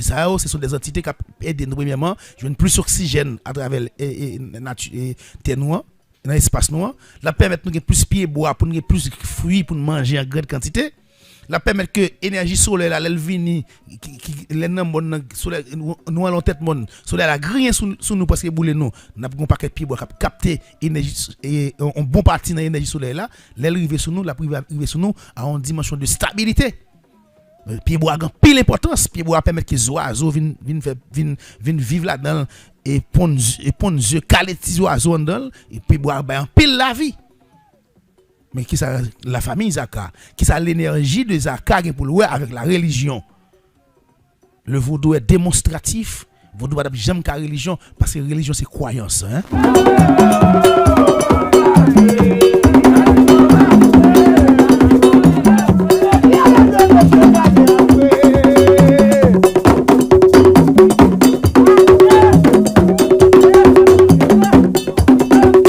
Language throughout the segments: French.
ça ce sont des entités qui aident nous premièrement joindre plus oxygène à travers nature terre noire dans l'espace noir, la permettre nous plus pied bois pour nous plus fruits pour manger en grande quantité. La permettre que l'énergie solaire là elle vini les nan solaire nous allons tête monde solaire la grien sous nous parce que boule nous n'a pas paquet pied bois capter énergie et un bon partie dans l'énergie solaire là l'arriver sur nous la arriver sur nous à une dimension de stabilité. Pied bois a pile importance, pied bois permet que les oiseaux viennent vivre là-dedans et pondre yeux caler petits oiseaux dedans et pied bois ben pile la vie. Mais qui ça la famille Zaka, qui ça l'énergie de Zaka pour louer avec la religion. Le vaudou est démonstratif, vaudou pas jamais qu'à religion parce que religion c'est croyance hein.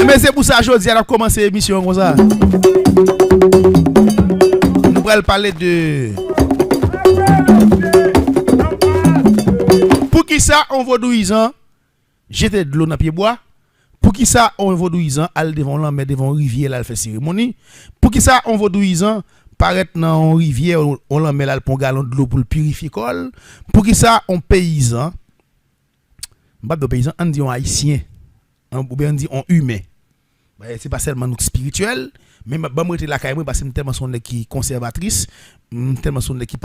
Mais c'est pour ça aujourd'hui on a commencé l'émission comme ça. Nous allons parler de pour qui ça on vaudouisant jeter de l'eau dans pied bois. Pour qui ça on vaudouisant aller devant l'homme devant rivière là faire cérémonie. Pour qui ça on vaudouisant paraître dans rivière on l'en met là pour galon de l'eau pour le purifier col. Pour qui ça on paysan pas de paysan on dit on haïtien ou bien on dit on humain. C'est pas seulement spirituel mais ba moi la caille parce que tellement son qui conservatrice tellement son qui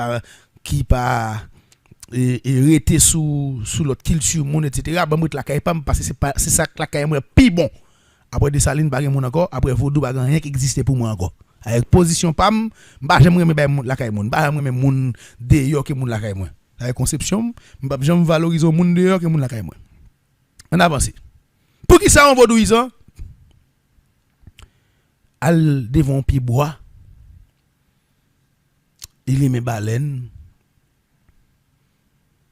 pas rester sous l'autre culture monde etc. ba moi la caille pas parce que c'est ça que la caille moi pi bon après des salines pas mon encore après vaudou pas rien qui existait pour moi encore avec position pam ba j'aimerais la caille monde ba j'aimerais monde dehors que monde la caille moi avec conception ba j'aime valoriser monde dehors que monde la caille moi on avance pour qui ça on vaudouisant al devant pied bois il aimait baleine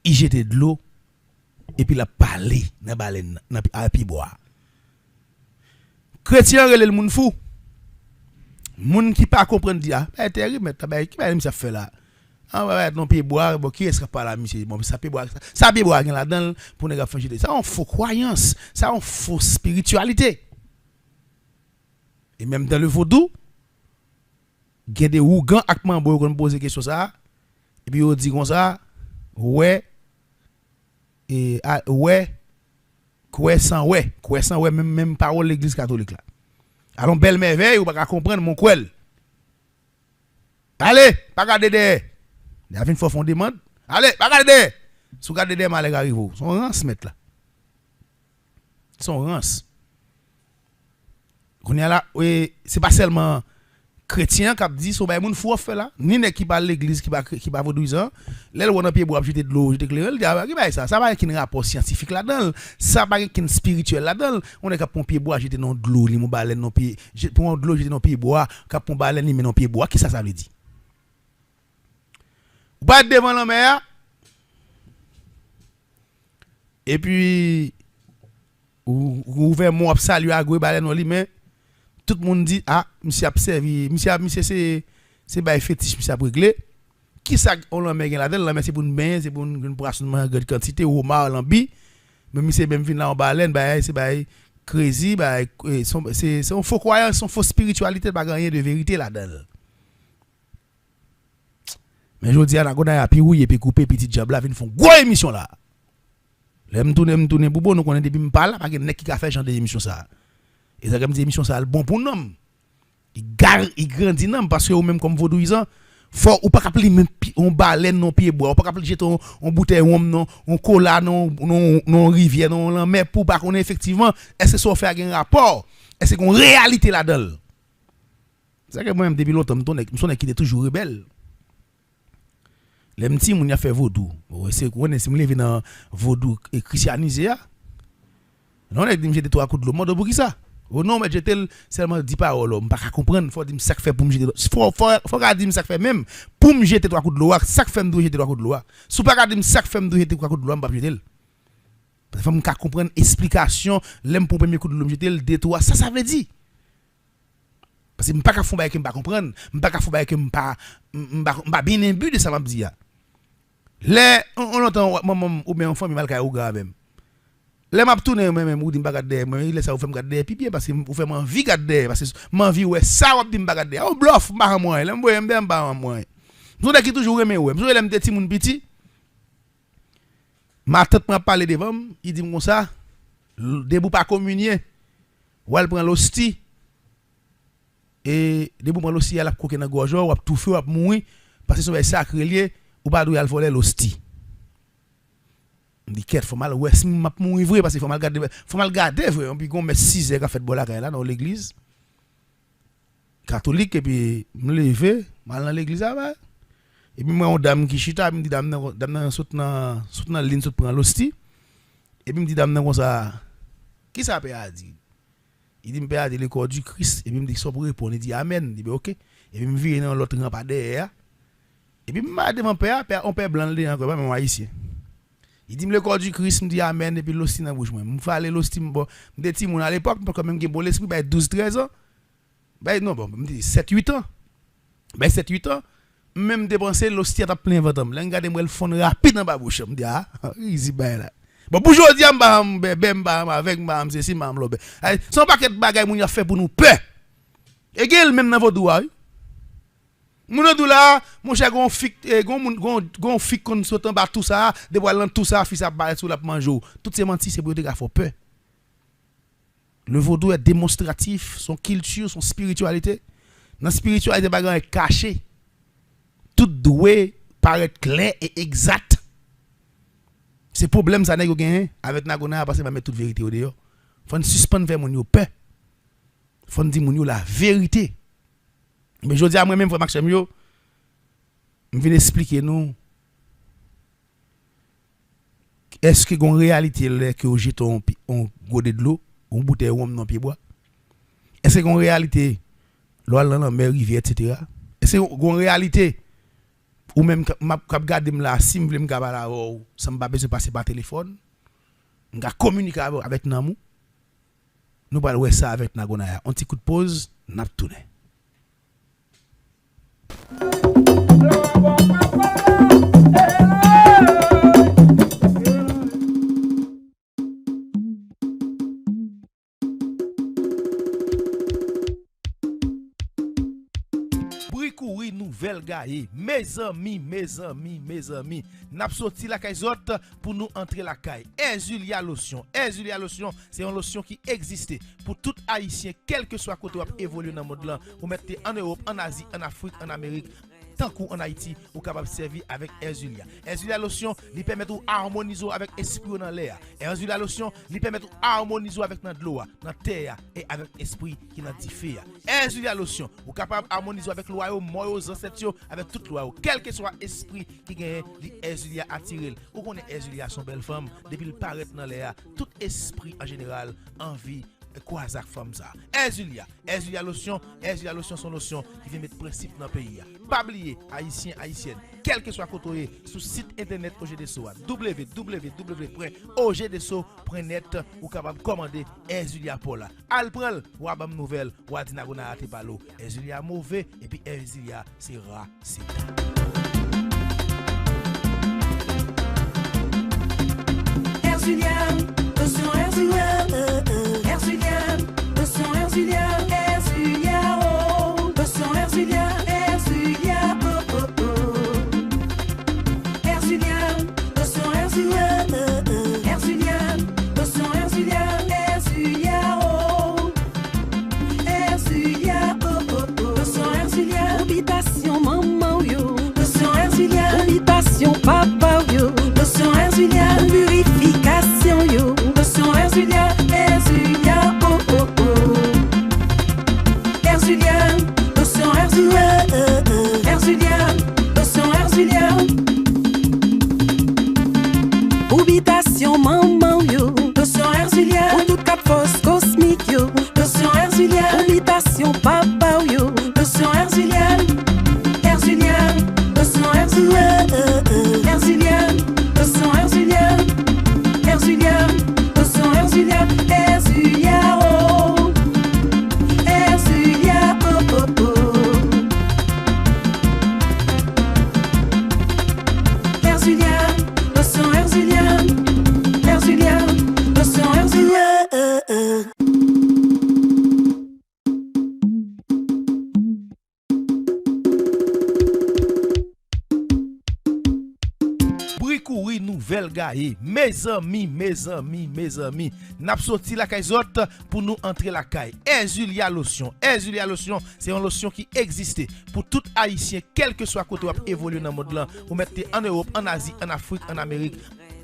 il jetait de l'eau et puis il a parlé dans baleine à pied bois chrétien relè le monde fou monde qui pas comprendre dia terrible mais qui va ça fait là ah ouais non pied bois bon qui est-ce qui parle là monsieur bon ça pied bois là-dedans pour ne pas faire jeter ça on faux croyance ça on faux spiritualité. Et même dans le vaudou, il y a des ougans ak mambo qui posent question ça et puis on dit comme ça ouais et ouais quoi sans ouais même parole l'église catholique là. Alors belle merveille ou pas comprendre mon quel. Allez, pas garder derrière. Il y a une fois fond demande. Allez, pas garder derrière. Sous garder derrière mal arrive. Son rance mettre là. Son rance. On est là, c'est pas seulement chrétien qui a dit so bay moun fou fait là, ni ne qui parle l'église qui va vaudouisant, là on a pied bois jeter de l'eau, jeter clair, il dit ba ça va qui un rapport scientifique là-dedans, ça pas qui spirituel là-dedans, on est cap pompier bois jeter dans de l'eau, li mon baleine non pied, pour de l'eau jeter dans pied bois, cap pon baleine li met dans pied bois, qui ça veut dire? Ou pas devant la mer. Et puis ou vers mon salut à gwe baleine li mais tout le monde dit ah monsieur a servi monsieur c'est bail fétiche monsieur a réglé qui ça on l'en met là-dedans là mais c'est pour une bain c'est pour une poisson de quantité ou mar lambi mais monsieur même vinn là en baleine bail c'est bail crazy bail c'est un faux croyance son faux spiritualité pas rien de vérité là-dedans mais je dis à la gona a puis oui et puis couper petit diable là vinn font gros émission là me tourner bobo nous connaît depuis me parle pas que nek qui a fait genre d'émission ça et ça comme des émissions ça bon pour nous il grandit non parce que ou même comme vaudouisant faut ou pas appeler même on baleine non pied bois ou pas appeler jeter on bouteille non on cola non rivière non la mer pour pas qu'on effectivement est-ce que ça fait un rapport est-ce qu'on réalité là-dedans c'est que moi même depuis longtemps son qui était toujours rebelle. Les petits moun y a fait vaudou. C'est qu'on est levé dans vaudou et christianisé. Non, on dit jeter trois coups de l'eau. Moi pour qui ça? Non, mais jeter seulement 10 paroles, on pas comprendre, faut dire ça fait pour me jeter. Faut dire ça fait même pour me jeter trois coups de l'eau, ça fait me jeter trois coups de l'eau. Si pas dire ça fait me jeter trois coups de l'eau, on pas jeter. Parce que faut me comprendre explication, l'aime pour premier coup de l'eau jeter le détour, ça veut dire. Parce que m'pas ka fou ba que m'pas comprendre, m'pas ka fou ba que m'pas bien imbu de ça m'a dit. Les on entend maman ou bien enfant mal ka ou gars même. Les m'a tourner même ou dit pas garder moi laisse ça ou fait me garder pipi parce que ou fait m'envie garder parce que m'envie ouais ça ou dit me garder. On bluff pas moi, l'aime bien pas moi. Nous qui toujours aimer ouais. Nous l'aime petit moun petit. Ma tante m'a parlé devant, il dit comme ça, debout pas communier. Ou elle prend l'hostie et debout prend l'hostie elle a coqué dans gorge ou a tout feu ou mourir parce que c'est sacré lié ou pas doit voler l'hostie. Dit quête faut mal ouais si m'a mourir vrai parce qu'il faut mal garder vrai on puis on met 6 heures à fait bola là dans l'église catholique et puis me lever mal dans l'église avant et puis moi on dame qui chita me dit dame saute dans ligne saute prend l'hostie et puis me dit dame comme ça qui ça peut a dit il dit me père le corps du Christ et puis me dit ça pour répondre il dit amen il dit OK et puis me vire dans l'autre rang pas derrière et puis m'a demandé père on père blanc là encore pas même haïtien. Il dit le corps du Christ me dit amen et puis l'hostie dans bouche moi. Me fallait l'hostie bon des petits moun à l'époque quand même bon l'esprit ba 12 13 ans. Ba non bon me dit 7 8 ans. Ba 7 8 ans même dépenser l'hostie à plein ventre. Là regarder moi le fond rapide dans ba bouche me dit ah easy ba là. Bon pour aujourd'hui m'ba avec m'ba c'est si m'am lobe. Son paquet bagay moun a fait pour nous peur. Et gel même dans votre doigt. Mon dou là, mon cher gon fik kon saute en bas tout ça, de boilant tout ça, fils a barrer sous la manger. Toutes ces mentis c'est pour te faire peur. Le vaudou est démonstratif, son culture, son spiritualité. Dans spiritualité bagarre est caché. Tout doué paraît clair et exact. C'est problème ça nèg gagné avec nagona parce que va mettre toute vérité au dehors. Faut suspendre vers mon yo peur. Faut dire mon yo la vérité. Mais je dis à moi-même, frère Maxime, je viens expliquer nous. Est-ce que une réalité là que jette un godet de l'eau, une bouteille de rhum dans pied bois? Est-ce que une réalité l'eau dans la mer, rivière, etc. Est-ce que une réalité ou même quand garder là, si je veux me garder là, ça me pas besoin de passer par téléphone, je communiquer avec Namou. Nous parlons ça avec Nagonaya. Un petit coup de pause, n'a tourné. Bricourir nouvelle gaye, mes amis, n'a sorti la caille autres pour nous entrer la caille. Erzulia lotion, c'est une lotion qui existe pour tout haïtien quel que soit côté où évoluer dans le monde là, ou mettez en Europe, en Asie, en Afrique, en Amérique. Tant qu'en Haïti, ou capable de servir avec Erzulia. Erzulia lotion, lui permet de harmoniser avec l'esprit dans l'air. Erzulia lotion, lui permet de harmoniser avec dans l'eau, dans terre et avec l'esprit qui dans différé. Erzulia lotion, ou capable de harmoniser avec le royaume, moyaux ancêtres, avec tout le royaume, quel que soit l'esprit qui gagne, Erzulia attire. Ou connaît Erzulia son belle femme, depuis le paraît dans l'air, tout esprit en général, envie. Quoi ça femme ça? Erzulia lotion son lotion qui vient mettre principe dans le pays. Pas oublier haïtien haïtienne, quel que soit côté sur site internet OGDSO www.ogdso.net ou capable commander Erzulia Paula. Al prend ou abam nouvelle ou adinagona ate palo. Erzulia mauvais et puis Erzulia c'est rare c'est Erzulia lotion Erzulia lotion Erzulia oh lotion Erzulia oh oh oh Erzulia lotion Erzulia lotion Erzulia oh Erzulia oh oh oh lotion Erzulia habitation maman yo lotion Erzulia habitation papa yo lotion Erzulia purification yo lotion Erzulia oh oh oh Erzulia lotion Erzulia lotion Erzulia habitation maman yo lotion Erzulia pour tout cap force cosmique yo lotion Erzulia habitation papa yo lotion Erzulia lotion Erzulia lotion Erzulia lotion Erzulia oh Erzulia oh oh oh Erzulia Erzulia, Erzulia, notion Erzulia. Brikouri nouvelle gaye, mes amis, n'a sorti la caille pour nous entrer la caille. Erzulia lotion, c'est une lotion qui existe pour tout haïtien, quel que soit côté où évoluer dans le monde là, ou mettez en Europe, en Asie, en Afrique, en Amérique.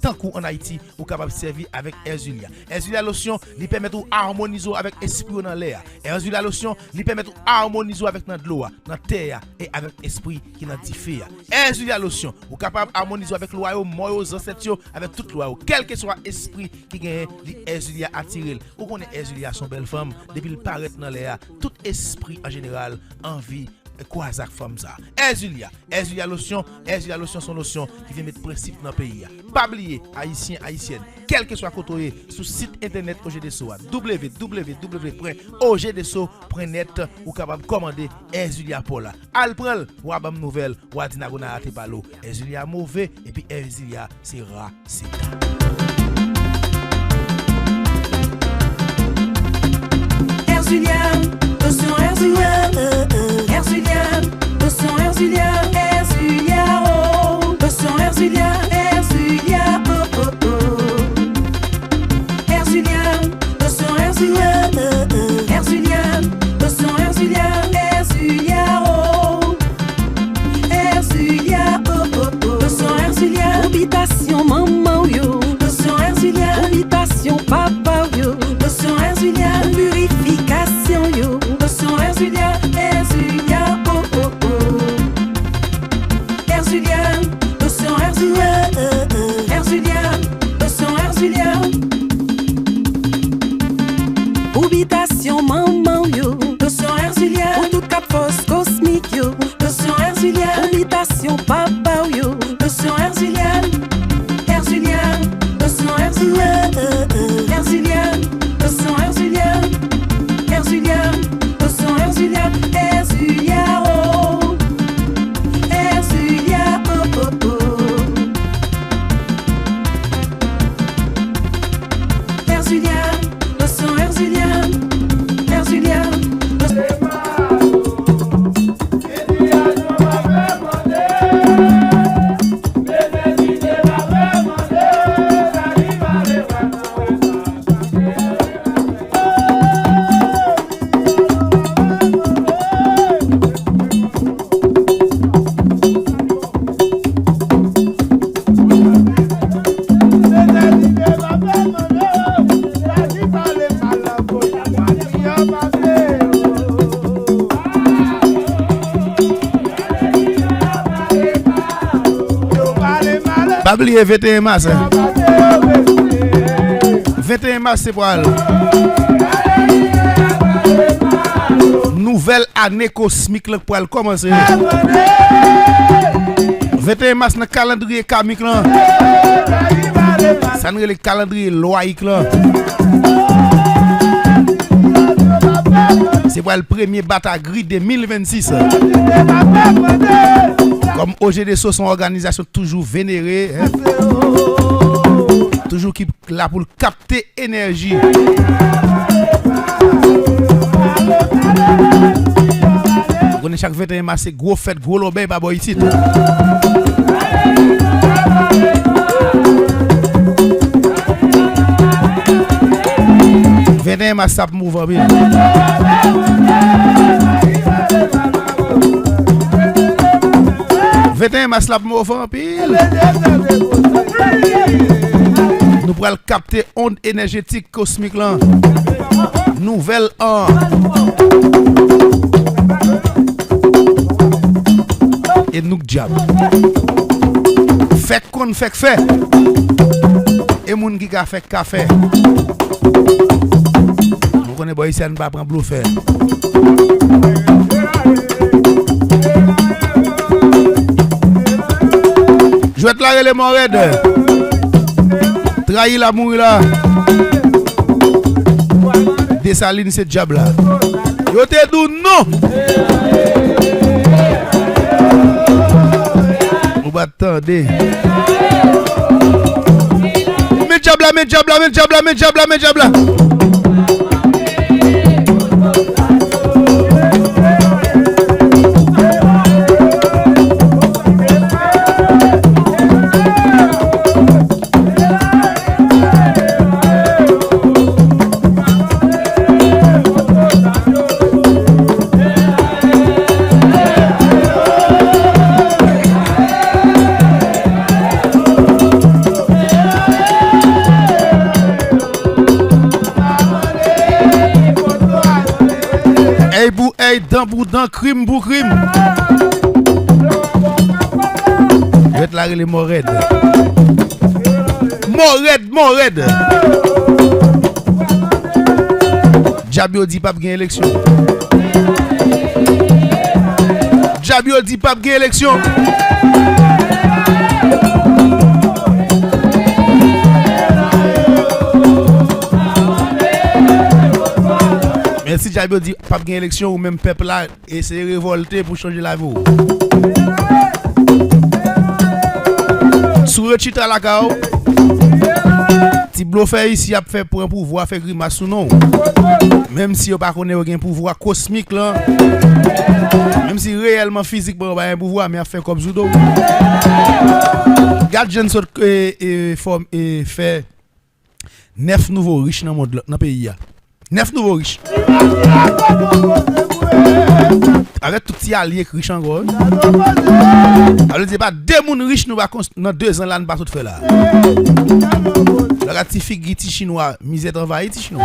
Tant qu'en Haïti, ou capable de servir avec Erzulia. Erzulia lotion, lui permet de harmoniser avec l'esprit dans l'air. Erzulia lotion, lui permet de harmoniser avec notre l'eau, dans terre et avec l'esprit qui n'a diffé. Erzulia lotion, ou capable harmoniser avec l'eau, aux ancêtres, avec toute l'eau, quel que soit l'esprit qui gagne, Erzulia attiré. Ou qu'on est Erzulia son belle femme, depuis le paraître dans l'air, tout esprit en général, envie. Quoi ça femme ça? Erzulia lotion son lotion qui vient mettre principe dans le pays. Pas oublier haïtien haïtienne, quel que soit côté sur site internet OGDSO www.ogdso.net ou capable commander Erzulia pour là. Al prend ou abam nouvelle ou adinagona ate palo. Erzulia mauvais et puis Erzulia c'est rare, c'est Erzulia, notion Erzulia. Erzulia, notion Erzulia, Erzulia, oh, notion Erzulia, Erzulia, oh, oh, oh. Erzulia, notion Erzulia, Erzulia, notion Erzulia, Erzulia, oh, Erzulia, oh, oh, oh. Notion Erzulia, habitation maman yo, notion Erzulia, habitation papa yo, notion Erzulia, purification yo, notion Erzulia. Erzulia, oh oh oh. Erzulia, notion Erzulia, Erzulia, notion Erzulia. Habitation maman yo, notion Erzulia. Pour tout cap force cosmique yo, notion Erzulia. Habitation papa yo, notion Erzulia. Erzulia, notion Erzulia, Erzulia, notion Erzulia. Erzulia, notion Erzulia. Erzulia, oh, Erzulia, oh, oh, oh. Erzulia, notion Erzulia, Erzulia, pas oublier 21 mars. 21 mars c'est pour elle. Nouvelle année cosmique pour elle commencer. 21 mars dans le calendrier karmique là. Ça nous le calendrier loïque là. C'est pour le premier bataille gris 2026. Comme OGDSO son organisation toujours vénérée, hein? Toujours qui là pour capter énergie. Vous connaissez chaque 21 mars c'est gros fête, gros lobby pas boy ici. 21 mars ça mouvement bien. Mars la mouvement pile. Nous pourrons capter onde énergétique cosmique là. Nouvelle an. Et nous diable. Fait qu'on fait fait. Et moun qui a fait café. Vous connaissez boy ici on va prendre bleu faire. Je vais te la relais mon raid. Trahi la mourir là. Dessaline ce diable là. Yo te dou non. On va attendre. diabla. Dans crime pour crime. Je vais te la relire Mored. Jabio dit pas gagner élection. Mais si Jabio dit pas gagner élection ou même peuple là essayer de révolter pour changer la vie. Sous le titre à la cao. Si bluffer ici a fait pour un pouvoir faire grimace ou non. Même si on pas connaît aucun pouvoir cosmique là. Même si réellement physique bon un pouvoir mais a fait comme judo. Garde jeune sort et fait 9 nouveaux riches dans monde dans pays. 9 nouveaux riches. Avec tout petit allié riche encore. Alors c'est pas deux moun riches nous va dans 2 ans là nous pas tout faire là. La ratifique petit chinois, misère envahi petit chinois.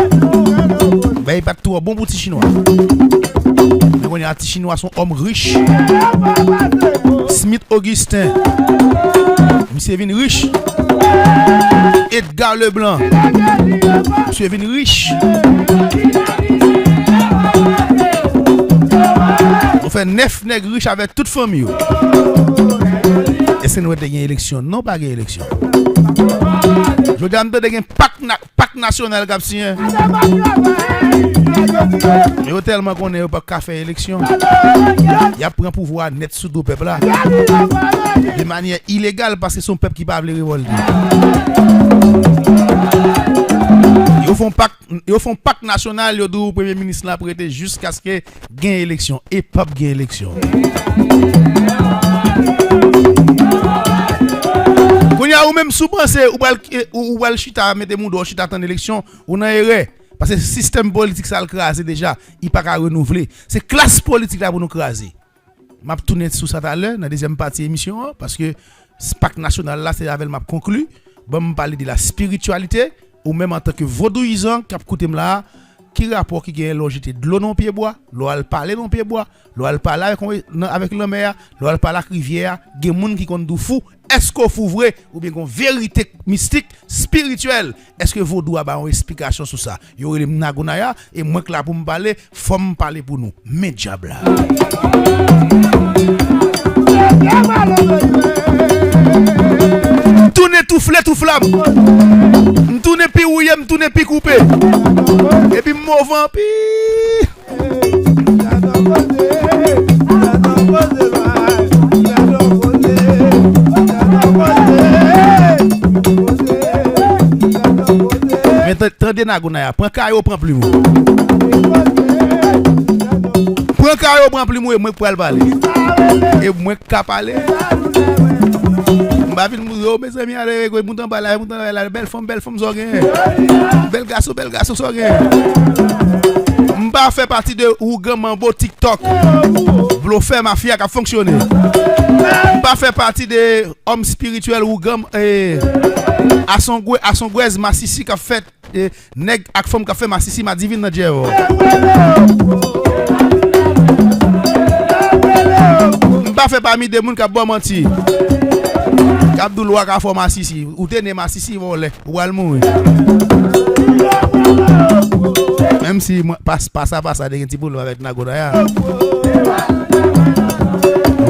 Ben il pas tout bon pour petit chinois. Mais on a petit chinois sont hommes riches. Smith Augustin. Monsieur vin riche. Edgar Leblanc. Monsieur vin riche. On fait 9 nègres riches avec toute famille. Et c'est nous une élection, non pas une élection. Je dis un pacte national qui a signé. Mais tellement qu'on n'est pas qu'à faire élection. Il y a pris un pouvoir net sous deux peuples là. De manière illégale parce que son peuple qui ne peut pas révolter. Ils font pacte national, ils disent premier ministre là prêter jusqu'à ce que gagne élection et pas gagne élection. Quand y a ou même sous penser ou va chita mettre moun do chita en élection, on a erreur parce que le système politique ça le craser déjà, il pas qu'à renouveler. C'est classe politique là pour nous craser. M'a tourner sur ça tout à l'heure dans deuxième partie émission parce que ce pacte national là c'est avec m'a conclu, bon me parler de la spiritualité ou même en tant que vaudouisant qui a coûté là qui rapport qui gagne longité de l'eau dans pied bois, l'eau elle parler dans pied bois, l'eau elle parler avec la mer, l'eau elle parler avec rivière, des monde qui compte fou, est-ce qu'on fou vrai ou bien une vérité mystique spirituelle, est-ce que vaudou a une explication sur ça? Yo le Nagonaya et moi là pour me parler, faut me parler pour nous. Mais diable. Tourne tout flé tout flamme. Tourne pi ouye, tourne pi coupé. Et puis mouvant pi. Mais tendez Nagonaya, prends caillou prends plus mou. Prends caillou prends plus mou et moi pour aller parler. Et moi cap parler. M'ba vinn mou mes amis aller ko moutan bala belle femme so gen. Bel garçon so gen. M'ba fait partie de ou grand mambo TikTok. Bluffer mafia qui a fonctionné. M'ba fait partie de homme spirituel ou grand à son guez Massissi qui a fait nèg ak femme qui a fait Massissi ma divine dans Dieu. M'ba fait parmi des moun qui a bon menti. Abdul Waka for Massissi ou tenez Massissi volé ou al mourir. Même si passe ça des petit boulot avec Nagonaya.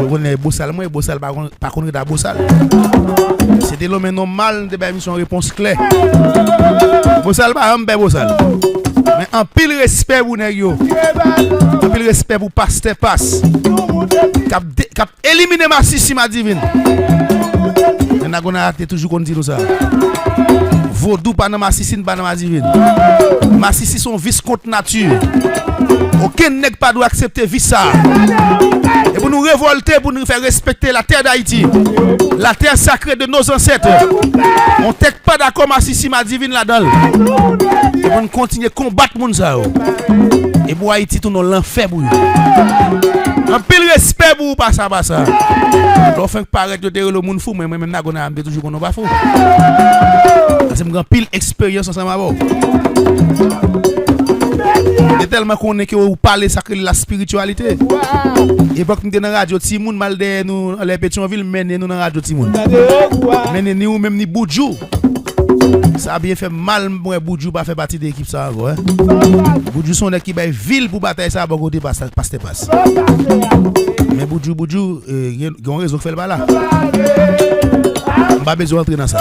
On est Bossal moi Bossal par contre da Bossal. C'était l'homme normal de émission réponse claire. Bossal pas un Bossal. Mais en pile respect pour nèg yo. En pile respect pour pasteur passe. Cap éliminer Massissi ma divine. Nagonaya a toujours qu'on dit ça. Vaudou pas dans Massissi, pas dans Divine. Massissi son vice contre nature. Aucun nèg pas doit accepter vice ça. Et pour nous révolter, pour nous faire respecter la terre d'Haïti, la terre sacrée de nos ancêtres. On n'est pas d'accord Massissi, ma divine là-dedans. Et pour nous continuer à combattre moun ça. Et pour Haïti, tout l'enfer pour un pile respect pour pas ça, pas ça. On fait paraître de le monde fou, mais même Nagona am toujours qu'on pas fou. C'est une pile expérience ensemble avec. Et tellement qu'on est que vous parlez sacré la spiritualité. Et pour que nous dans la radio Timoun mal de nous les Pétionville mener nous dans la radio Timoun. Mener nous même ni Boudjou. Ça a bien fait mal moi Boudjou pas fait partie de l'équipe ça encore hein. Boudjou son équipe est ville pour bataille ça bon côté passe. Mais Boudjou gon raison fait pas là. On pas besoin entrer dans ça.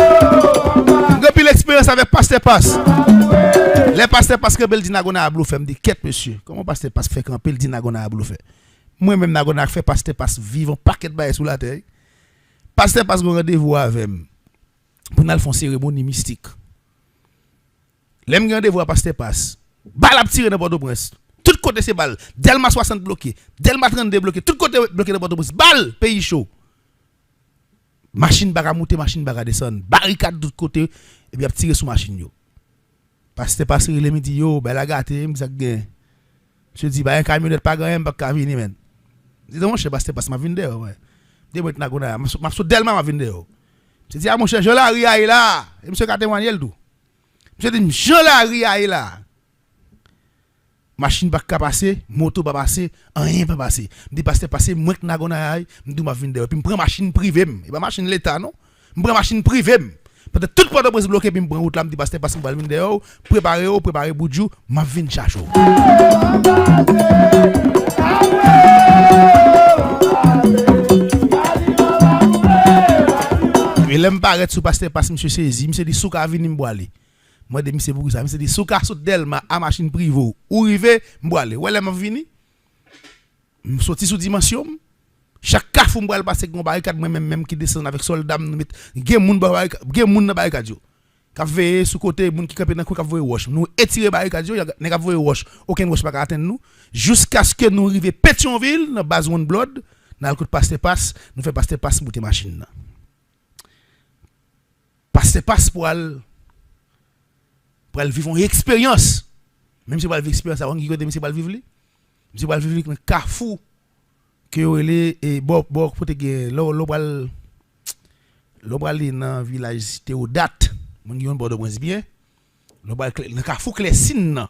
Depuis l'expérience avec Pasteur Passe. Les Pasteur Passe que Bel Dinagona a bluffé me dit quête monsieur. Comment Pasteur Passe fait camper le Dinagona a bluffé. Moi même Nagona fait Pasteur Passe vivant paquet de bail sous la terre. Pasteur Passe gon rendez-vous avec pour nous faire cérémonie mystique. L'aime rendez-vous à Pasteur Passe. Balle a tiré dans Port-au-Prince. Tout côté c'est balle. Delma 60 bloqué, Delma 32 bloqué, tout côté bloqué dans Port-au-Prince. Balle pays chaud. Machine baga monter, machine baga descendre, barricade de côté et puis a tirer sur machine yo. Pasteur Passe il me dit yo, ben la gâté, me ça gain. Je dis bah un camionnette pas grand pas ka venir men. Dis donc mon cher Pasteur Passe m'a vinn dehors ouais. Dis moi Nagona, m'a so Delma m'a vinn dehors. Je dis à mon cher Jolari aille là, et monsieur ka témoigner le tout. Monsieur dit Jolari aille là. Machine pas passer, moto pas passer, rien pas passer. Me dit Pasteur Passe moi que Nagona aille, me dit m'a vinn dehors, puis me prend machine privée, et pas machine l'état non. Me prend machine privée. Peut-être toute porte de bloqué puis me prend route là me dit Pasteur Passe me vinn dehors, préparer Boudjou, m'a vinn chacho. Et l'aime paraître sous Pasteur Passe monsieur saisi, monsieur dit souka vinn m'boaller. Moi de monsieur pour ça, monsieur dit souka sous Delma à machine privée ou rivé m'boaller. Ouais l'aime vini. Sorti sous dimension. Chaque cafou m'boaller passer avec mon barricade moi même qui descend avec soldats nous mettre gen moun dans barricade yo. Ka veiller sous côté moun qui camper dans ko ka voyer wash. Nous étirer barricade yo, nèg ka voyer wash. Aucun wash pas atteindre nous jusqu'à ce que nous arriver Pétionville dans base One Blood, dans le coup de Pasteur Passe, nous fait Pasteur Passe monter machine. Pasteur Passe pour elle vivre une expérience. Même si vous vivre une expérience, on dit que monsieur va vivre li. Monsieur va vivre un carrefour que les et bon pour te l'obral dans village Théodate, mon yon bord de Prince bien. L'obral le carrefour Clessine.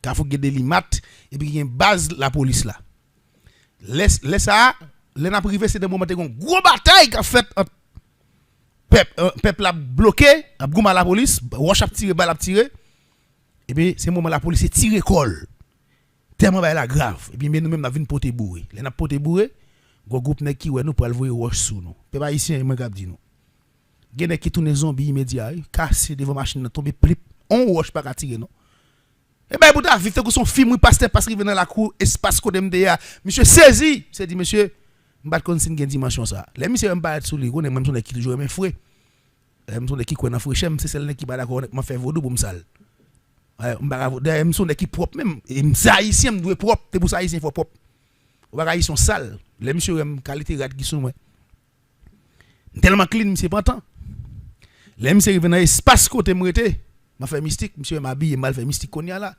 Carrefour des limat et puis il y a une base la police là. Laisse ça, les na privé c'est des moments de gros bataille qu'a fait peuple a bloqué, a gouma la police, wash a tiré, balle a tiré. Et puis c'est moment la police tire col. Tellement ba la grave. Et puis nous même n'a vinn porter bourré. Les n'a porter bourré, go groupe nèg qui ouais nous pour aller wash sous nous. Pe pas ici moi cap di nous. Gen nèg qui tourne zombie immédiat, casser devant machine tomber plip, on wash pas tirer non. Et ben pour ta vivre que son film Pasteur Passe rive dans la cour espace côté MDA. Monsieur saisi, c'est dit monsieur m'bat consigne gen dimension ça. Les monsieur m'bat sous lui, on même son qui toujours mes frères. Même son qui connaît frère, c'est celle qui pas d'accord avec m'a faire vaudou pour me sale. Ouais, même son qui propre même et ça haïtien me doit propre, c'est pour ça haïtien faut propre. On va sont sale. Les monsieur qualité rat qui sont moi. Tellement clean monsieur pas temps. Les monsieur rive dans espace côté m'rete, m'a fait mystique, monsieur m'habille mal fait mystique konya là.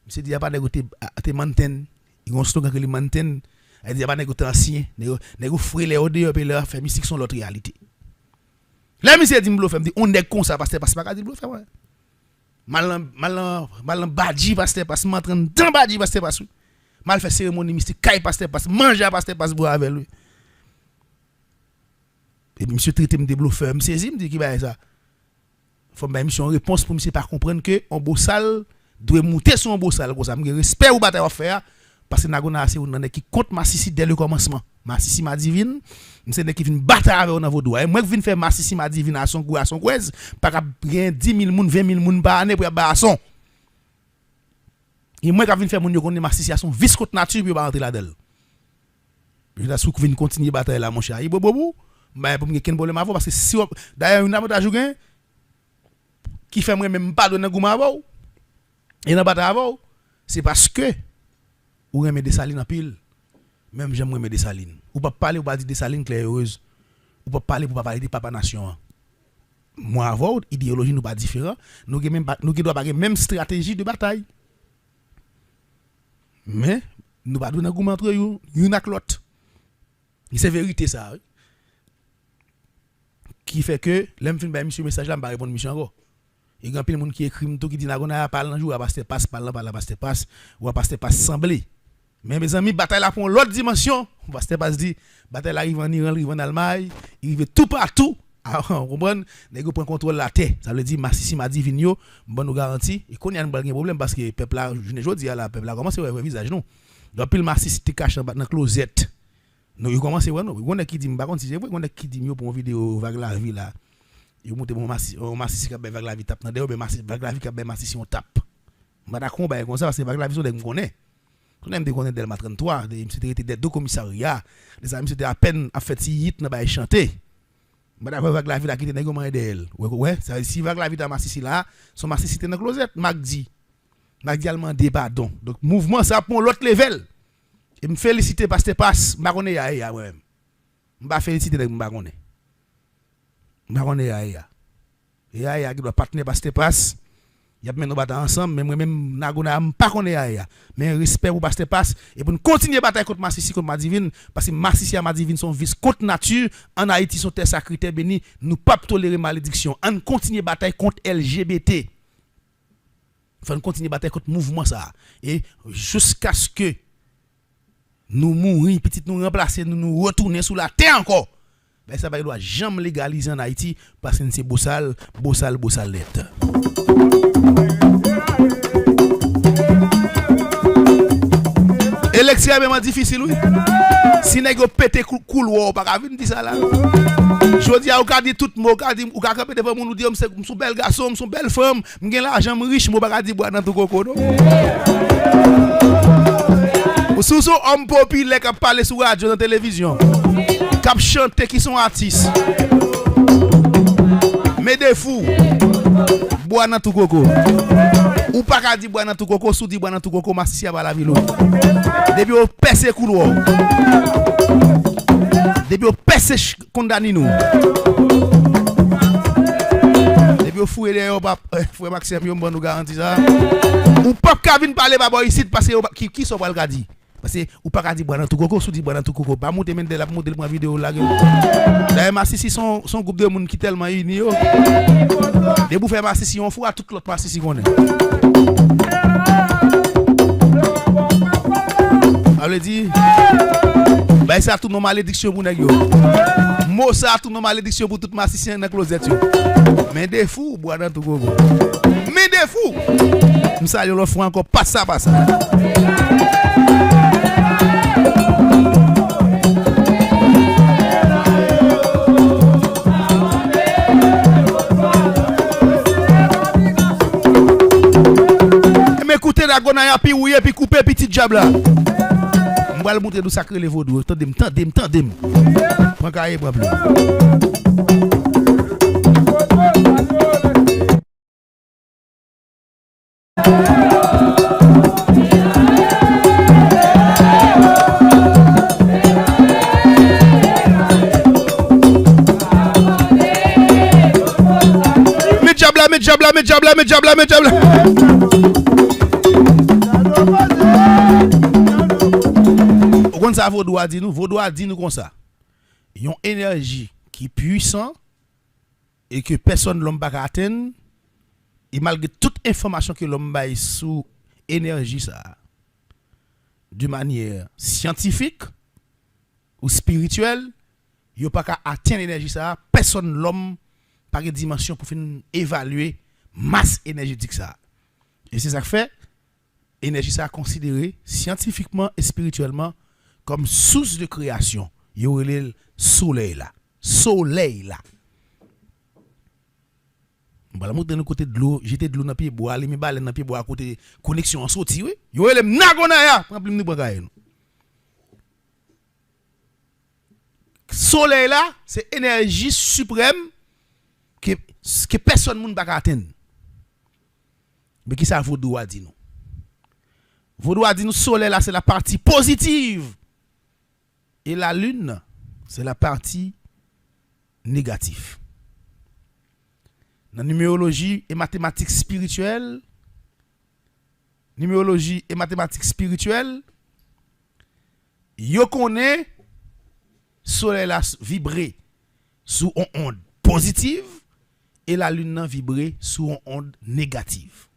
Monsieur dit y a pas négocier te manten, ils ont stock que les manten. Elle dit pas négocier ancien, négo frère les odeur puis leur fait mystique sont l'autre réalité. Là monsieur dit m'blo fait me dit on est comme ça Pasteur Passe pas dit m'blo fait ouais. Mal badji Pasteur Passe m'entraîne dans badji Pasteur Passe. Mal fait cérémonie mystique caille Pasteur Passe, manger Pasteur Passe boire avec lui. Et puis monsieur traité me déblouffer, me saisi me dit qui va ça. Faut me mission réponse pour monsieur pas comprendre que un beau sale doit monter sur un beau sale comme ça, me respect ou bataille faire parce que Nagona c'est on qui compte Massissi dès le commencement. Massissi ma divine, c'est qui vient bataille avec on vos et moi qui viens faire Massissi ma divine à son couez, pas rien 10 000 moun 20 000 moun par année pour ba son. Et moi qui viens faire mon yo connait Massissi à son vice contre nature pour pas rentrer là-dedans. Je la sou qui vient continuer bataille là mon cher. Bobo mais pour me ken problème avant parce que si d'ailleurs une avantage gain qui fait moi même pas donner gouma avant. Et dans bataille avant, c'est parce que ou aimez Dessalines en pile. Même j'aime aimer Dessalines. Ou pas parler ou pas dire Dessalines claire heureuse. Ou pas parler pour pas parler de papa nation. Moi avant, idéologie nous pas différent, nous doit pas même stratégie de bataille. Mais nous pas donner gouma entre eux, une ak l'autre. C'est vérité ça. Oui. Qui fait que l'aime fin ba monsieur message là, me répondre mission encore. Il y a plein de monde qui écrit tout qui dit n'a parle un jour à passer passe parle là passer passe ou à passer passe semblé. Mais mes amis bataille là pour l'autre dimension, passer passe dit bataille arrive en Iran, arrive en Allemagne, il arrive tout partout. Ah, vous comprenez? Nèg prend contrôle la terre. Ça veut dire Massissi m'a dit vigno, bon nous garantit et qu'on y a un problème parce que peuple là je dis là peuple là commence à voir visage non. Donc pile Massissi te cache dans closette. Non, il commence ouais non, on est qui dit par contre si c'est vrai on est qui dit pour une vidéo vague la vie là. Il monte mon Massissi qui vague la vie tape dans derrière mais Massissi vague la vie qui Massissi on tape. M'pa d'accord ba comme ça parce que vague la vie sont des me connaît. On aime de connaître Delma 33, des c'était des deux commissariats, les amis c'était à peine à fait si hit n'a pas chanter. Madame vague la vie là qui était négocié d'elle. Ouais, ça si vague la vie dans Massissi là, son Massissi était dans closette, Magdi allemand pardon. Donc mouvement ça pour l'autre level. Et me féliciter parce que passe marronné ya moi même. M'pa féliciter de m'baronné. Marronné ya. Ya qui doit partenaire parce que passe. Y a même nous battre ensemble mais moi même nagona pas connait ya. Mais respect pour parce que passe et pour continuer bataille contre Massissi contre Madivine parce que Massissi et Madivine sont vice contre nature en Haïti sont terre sacrée terre bénie, nous pas tolérer malédiction. On continue bataille contre LGBT. Faut continuer bataille contre mouvement ça et jusqu'à ce que nous mourions, petit nous remplacer, nous retourner sous la terre encore. Ben ça va doit jamais légaliser en Haïti parce que c'est bossal lettre. Extrêmement difficile oui. Si nèg pété couloir pas venir dire ça là. Jodi a ou ka dit tout mot, ka dit ou ka camper devant moun nous dire son bel garçon, son belle femme, m'gen l'argent riche, mo pas dire boire dans tout coco non. Ou sous son homme populaire qui parler sur radio dans télévision. Qui chanter qui sont artistes. Mais des fous boire dans tout coco. Ou pas ka di boire dans tout coco, sous di boire dans tout coco, Massissi va la ville. Depuis au percer couloir. Depuis au percer condamné nous. Depuis au fouiller les frère Maxime yo bon nous garantit ça. Ou pas ka vinn parler ba boy ici parce que qui sont pas le dit. Parce que ou pas ka di boire dans tout coco, sous di boire dans tout coco, pas monter même de la modèle pour vidéo là. D'ailleurs Massissi son groupe de monde qui tellement uni yo. De vous faire Massissi on fout à toute l'autre Massissi qu'on est. Ça veut dire bah ça tout nos malédiction pour nèg yo. Mo ça tout nos malédiction pour toute Massissi dans closette yo. Mais des fous boire dans tout coco. Mais des fous. Nous ça yo le font encore pas ça. Écoutez la gonaya puis ouye puis couper petit diable là. On va le montrer d'où sacré les vaudou. Tendez. Prends cahier pour bleu. Mais diable. Comme ça vaudou a dit nous comme ça. Ils ont énergie qui est puissante et que personne l'homme pas atteindre et malgré toute information que l'homme baille sous énergie ça de manière scientifique ou spirituelle, il pas qu'à atteindre l'énergie ça, personne l'homme pas de dimension pour évaluer masse énergétique ça. Et c'est ça que fait énergie ça considéré scientifiquement et spirituellement comme source de création. Il y a le soleil là. On va monter de côté de l'eau, jeter de l'eau dans pied bois, aller me baleine dans pied bois à côté connexion en sortie oui. Yo le nagonaya, problème nous bagaille nous. Soleil là, c'est énergie suprême que personne monde pas atteindre. Mais qui ça vaudou a dit nous? Vaudou a dit nous soleil là c'est la partie positive et la lune c'est la partie négative. Dans numérologie et mathématiques spirituelles, yo connaît soleil là vibrer sous une onde positive et la lune nan vibrer sous une onde négative.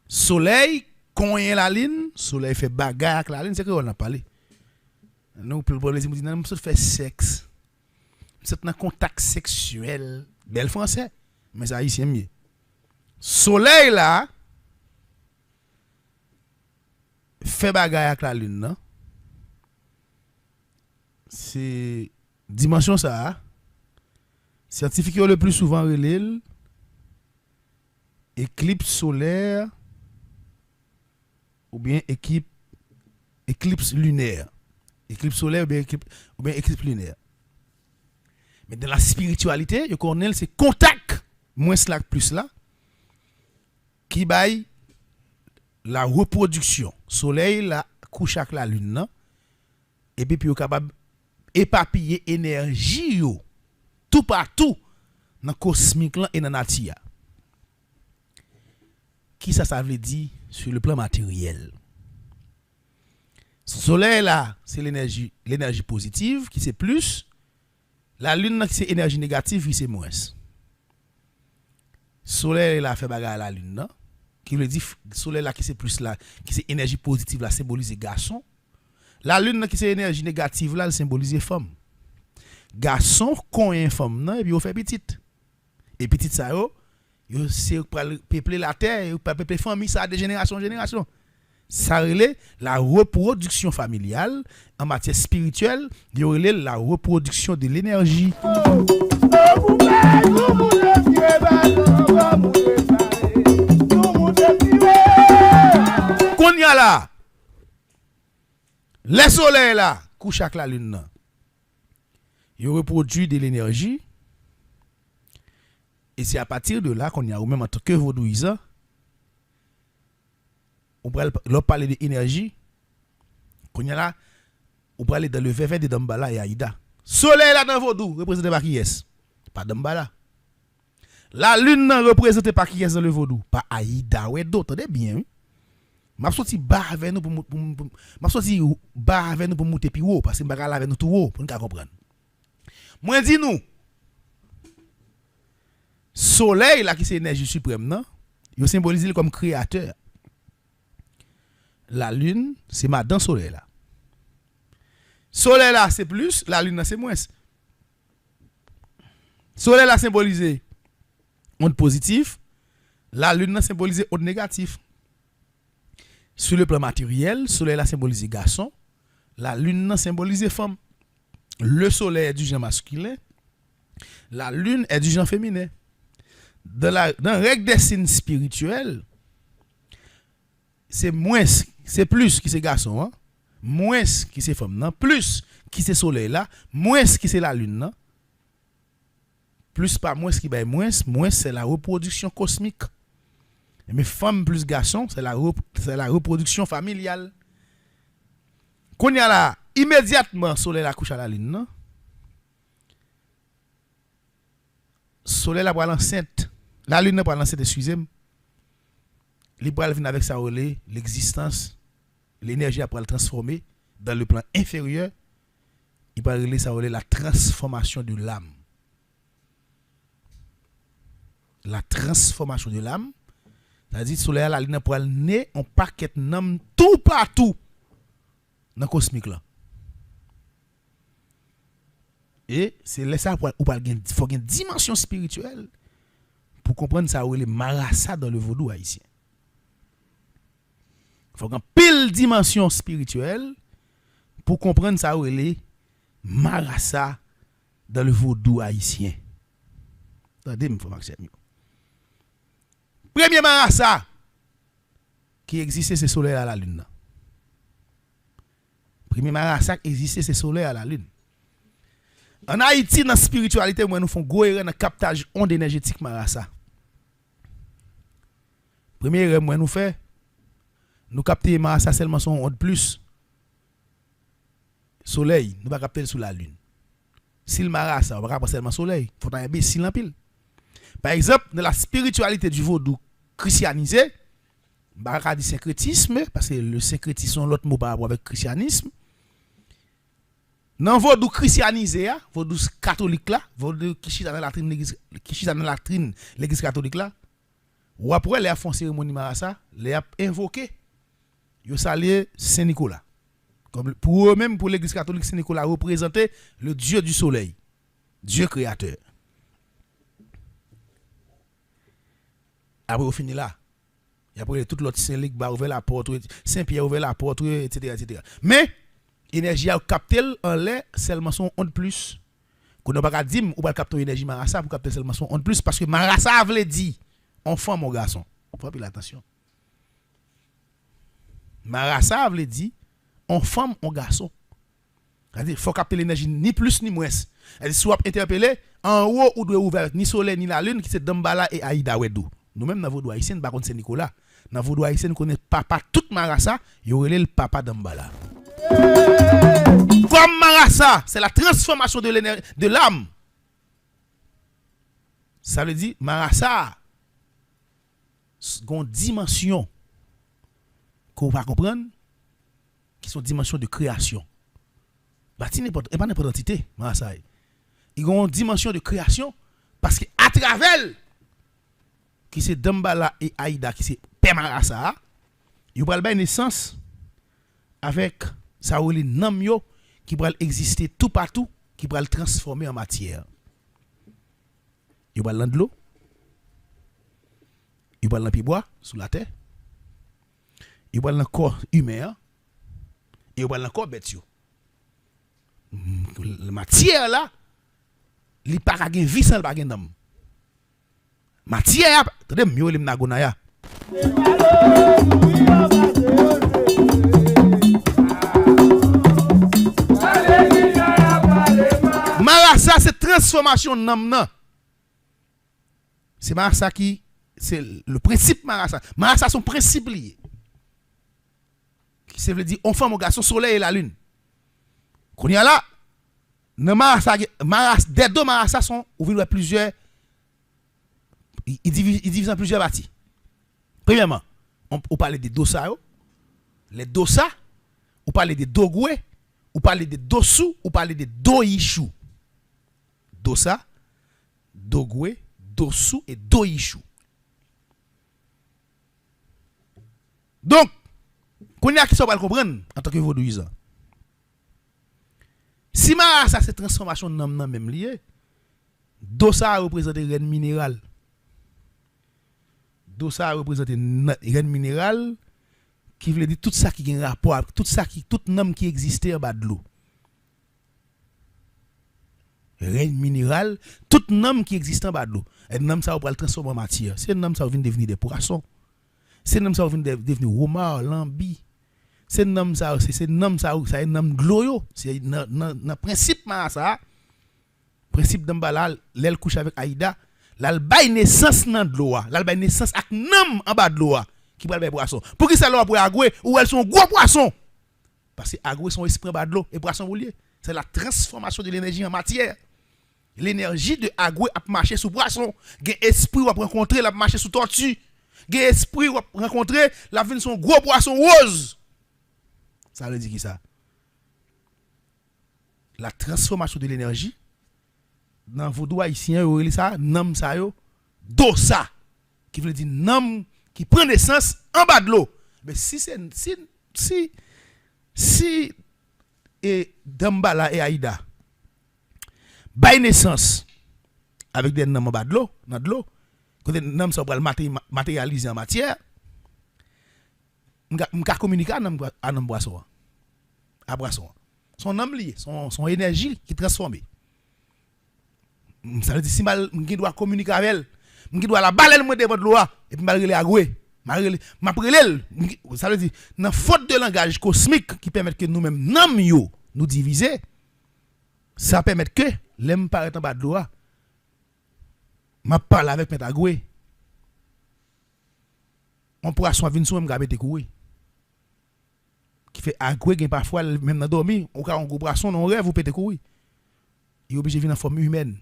Soleil quand la lune, soleil fait bagarre avec la lune, c'est que on a parlé. Nous pour le dit non, me fait sexe. C'est un contact sexuel, bel français, mais ça haïtien mieux. Soleil là fait bagarre avec la lune, non? C'est dimension ça. Scientifique le plus souvent relève éclipse solaire ou bien éclipse lunaire. Éclipse solaire ou bien éclipse lunaire. Mais dans la spiritualité, yo connaît c'est contact moins là plus là qui baille la reproduction. Soleil la couche avec la lune non? Et puis yo capable éparpiller énergie yo tout partout dans cosmique là et dans nature. Qui ça veut dire sur le plan matériel? Soleil là, c'est l'énergie positive qui c'est plus. La lune là qui c'est énergie négative qui c'est moins. Soleil là fait bagarre à la lune là, qui veut dire soleil là qui c'est plus là, qui c'est énergie positive là symbolise garçon. La lune là qui c'est énergie négative là, elle symbolise femme. Garçon quand une femme nan et puis on fait petite. Et petite ça yo c'est pour peupler la terre, pour peupler famille ça de génération en génération. Ça relève la reproduction familiale en matière spirituelle, il relève la reproduction de l'énergie. Qu'on y a là, le soleil là, couche avec la lune là. Il reproduit de l'énergie. Et c'est à partir de là qu'on y a ou même en tant que vaudouisant, on pourrait parler d'énergie. Qu'on y a là, on pourrait aller dans le vervet de Dambala et Aïda. Soleil là dans vaudou, représenté par qui est? Pas Dambala. La lune représentée par qui est dans le vaudou? Pas Aïda. Ouais, d'autres, bien. M'a sorti bas avec nous pour m'a sorti bas avec nous pour monter plus haut parce que m'a avec nous tout haut pour nous comprendre. Moi dis nous soleil là qui c'est énergie suprême non, il symbolise comme créateur. La lune c'est madame soleil là. Soleil là c'est plus, la lune là c'est moins. Soleil là symbolise onde positive, la lune là symbolise onde négative. Sur le plan matériel, soleil là symbolise garçon, la lune là symbolise femme. Le soleil est du genre masculin, la lune est du genre féminin. Dans la règle des signes spirituels, c'est moins, c'est plus qui c'est garçon, hein? Moins qui c'est femme, non? Plus qui c'est soleil là, moins qui c'est la lune, non? Plus pas moins qui baille moins c'est la reproduction cosmique. Mais femme plus garçon, c'est la reproduction familiale. Qu'on y a là, immédiatement, soleil la couche à la lune, non? Soleil la pour l'enceinte. La lune pour l'enceinte, excusez-moi. Il va venir avec sa relais, l'existence, l'énergie après le transformer dans le plan inférieur. Il va relayer sa relais la transformation de l'âme. La transformation de l'âme. C'est-à-dire soleil la lune pour aller on paquet nam tout partout dans cosmique là. Et c'est là ça pour faut une dimension spirituelle pour comprendre ça où les marassa dans le vaudou haïtien. Faut une pile dimension spirituelle pour comprendre ça où les marassa dans le vaudou haïtien. Attendez, il faut marcher mieux. Premier marassa qui existait c'est soleil à la lune. Premier marassa qui existait c'est soleil à la lune. En Haïti dans la spiritualité moi nous font gros erreur dans captage onde énergétique marassa. Premier erreur moi nous fait nous capter Marasa seulement son onde plus soleil, nous pas capter sous la lune. Si le Marasa, on va pas seulement soleil, faut un imbécile en pile. Par exemple, dans la spiritualité du vaudou christianisé, on va pas dire syncrétisme parce que le syncrétisme c'est l'autre mot par rapport avec christianisme. Dans vaudou christianisé, vaudou catholique là, vaudou qui dans la latrine l'église catholique là, ou après les font cérémonie Marasa, les a invoqué yo salué Saint Nicolas. Comme pour eux même pour l'église catholique, Saint Nicolas représentait le dieu du soleil, Dieu créateur. Après on finit là. Et après toute l'autre Saint Luc va ouvrir la porte, Saint Pierre ouvrir la porte, etc. Mais énergie a capté en l'air seulement son onde plus. Qu'on n'a pas dire ou pas capter énergie Marasa pour capter seulement son onde plus parce que Marasa veut dire enfant mon garçon. Faut faire attention. Marasa veut dire on femme, on garçon. C'est-à-dire, il faut capter l'énergie ni plus ni moins. C'est-à-dire, soit interpeller, en haut, ou doit ouvert ni soleil ni la lune, qui c'est Dambala et Aïda Wedou. Nous-mêmes, dans vos haïtiens, par contre, c'est Nicolas. Dans vos haïtiens, nous connaissons papa, toute Marasa, il y aurait le papa Dambala. Comme Marasa, c'est la transformation de l'énergie, de l'âme. Ça veut dire, Marasa, une dimension qu'on va comprendre, qui sont dimensions de création. Bâti n'importe pas n'importe entité, Marasa. Ils ont une dimension de création parce que à travers qui c'est Dambala et Aïda qui c'est Père Marasa, ils vont avoir naissance avec ça ou les nam yo qui vont exister tout partout, qui vont le transformer en matière. Ils vont dans de l'eau, ils vont dans le bois sous la terre, ils vont dans le corps humain. Et on va encore bête. La matière là, il n'y a pas de vie sans le nom. Matière, attendez, mieux le nagonaya. Marasa, c'est transformation nam. C'est Marasa qui, c'est le principe Marasa. Marasa, son principe lié. Ça veut dire on fait mon garçon soleil et la lune. Qu'on y a là, des deux Marasa sont ouverts plusieurs. Ils divisent en plusieurs parties. Premièrement, on parle des dosa, les dosa, on parle des dogwe, on parle des dosu, on parle des doishu. Dosa, dogwe, dosu et doishu. Donc, qu'on y a qui va comprendre en tant que vaudouisant. Si Marasa c'est transformation de nom même lié, Dosa représente reine minéral. Dosa représente reine minéral qui veut dire tout ça qui a un rapport avec tout ça qui tout nom qui existait en bas de l'eau. Reine minéral, tout nom qui existe en bas de l'eau. Et nom ça va le transformer en matière. C'est nom ça va devenir des poissons. C'est nom ça va devenir homard, lambi. C'est nom ça c'est nom ça c'est nom glorieux, c'est dans principe Marasa. Principe d'Ambala, l'elle couche avec Aïda, l'elle baille naissance dans de l'eau, l'elle baille naissance avec nom en bas de l'eau qui va le poisson. Pour qui ça l'eau pour agoué ou elles sont gros poissons? Parce que agoué son esprit en bas de l'eau et poisson lié. C'est la transformation de l'énergie en matière. L'énergie de agoué a marché sous poisson, gen esprit ou a rencontrer la marcher sous tortue. Gen esprit ou a rencontrer la vin son gros poisson rose. Ça veut dire qui ça? La transformation de l'énergie dans vaudou haïtien yo ça nam ça yo dosa qui veut dire nam qui prend naissance en bas de l'eau. Mais si et Dambala et Aïda bail naissance avec des nam en bas de l'eau, dans de l'eau, quand nam ça va matérialiser en matière, m'ka communiquer à nam boisson. À boisson. Son âme lié, son énergie qui transforme. Ça veut dire si je dois communiquer avec elle, je dois la baler le devant de l'eau et puis je agoué. Ça veut dire dans faute de langage cosmique qui permet que nous-mêmes nous diviser, ça permet que l'aime paraît en bas de l'eau. Je parle avec M. Agoué. on poisson vinn sou même ka mettre courir. Qui fait agoué gen parfois même dans dormir, on ka un gros poisson dans rêve ou pété courir. Il obligé venir en forme humaine.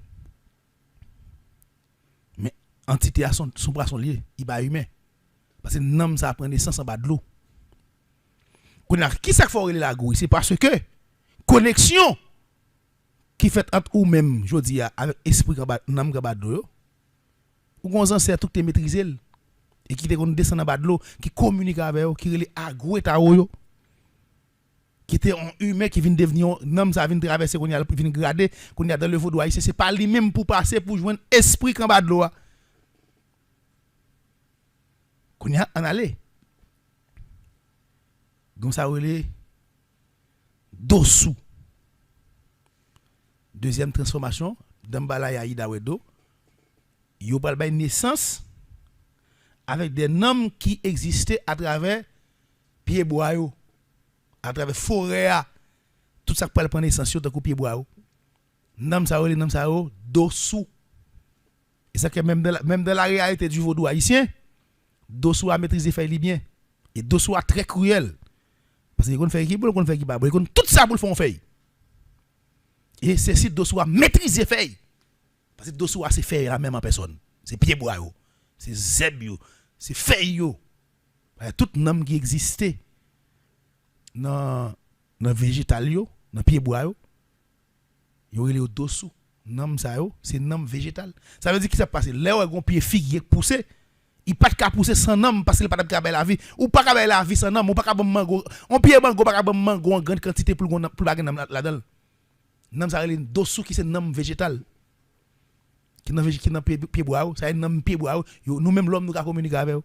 Mais entité à son poisson lié, il pas humain. Parce que nom ça prend naissance en bas de l'eau. Qui ça faut la gouille, c'est parce que connexion qui fait entre ou même jodi avec esprit nam bas de l'eau. Ou gon ancêtre tout te maîtriser et qui te kon descend en bas de l'eau, qui communique avec eux, qui relé agoué ta yo. Qui était un humain qui vient devenir nam ça vient traverser qu'on y a vient grader qu'on y a dans le vaudou haïtien, c'est pas lui même pour passer pour joindre esprit en bas de l'eau. Qu'on y a en aller. Donc ça relé dessous. Deuxième transformation, d'Ambala Yaïda Wedo, yo pral bay naissance avec des noms qui existaient à travers pied bois yo, à travers forêt tout ça pral prendre naissance de pied bois yo. Nom ça relé nom ça yo dessous. Et ça que même dans la réalité du vaudou haïtien, dessous a maîtriser fait bien et dessous a très cruel. Parce que qu'on fait qui pour qu'on fait qui pas, qu'on tout ça pour faire fait. Et c'est si dessous a maîtriser fait. Parce que dessous a c'est fait la même en personne. C'est pied bois yo, c'est zeb yo, c'est fait yo. Tout nom qui existait dans végétal yo, dans pied bois yo, yo relé au dessous. Nom ça yo, c'est nom végétal. Ça veut dire que ça passe là où un pied figuier poussé. Il pas de pousser sans nom parce qu'il pas de la vie ou pas de la vie sans nom ou pas de mango on pied mango pas de mango en grande quantité pour baguer là-dedans. Nom ça relé dessous qui c'est nom végétal qui dans pied bois ça est nom pied bois nous même l'homme nous ca communiquer avec eux.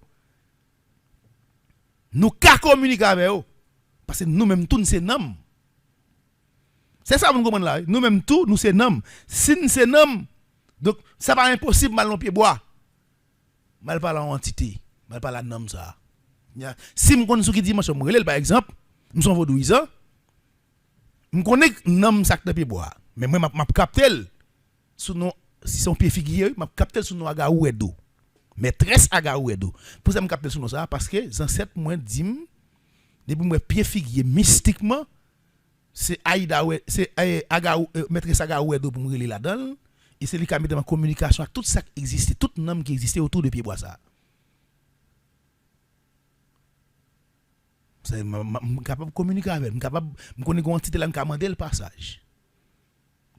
Nous ca communiquer avec eux parce que nous même tout c'est nom. C'est ça vous comprendre là. Nous même tout nous c'est nom. Si c'est nom donc ça pas impossible mal dans pied bois. Mal pas la entité, mal pas la nom ça. Si me connais ce qui dit moi par exemple, me son vaudouisant, me connais nom sac de pied bois, mais moi m'a captel sous non si son pied figuier, m'a captel sous non agaouedo. Maîtresse agaouedo. Pour ça me captel sous non ça parce que les ancêtres moi dim depuis moi pied figuier mystiquement c'est Aïda c'est agaou maîtresse agaouedo pour me relé là-dedans. Et c'est lui qui a mis en communication avec tout ça qui existait, tout nom qui existait autour de Pied-Bois ça. C'est capable de communiquer avec, je capable de connaître une entité là qui a demandé le passage.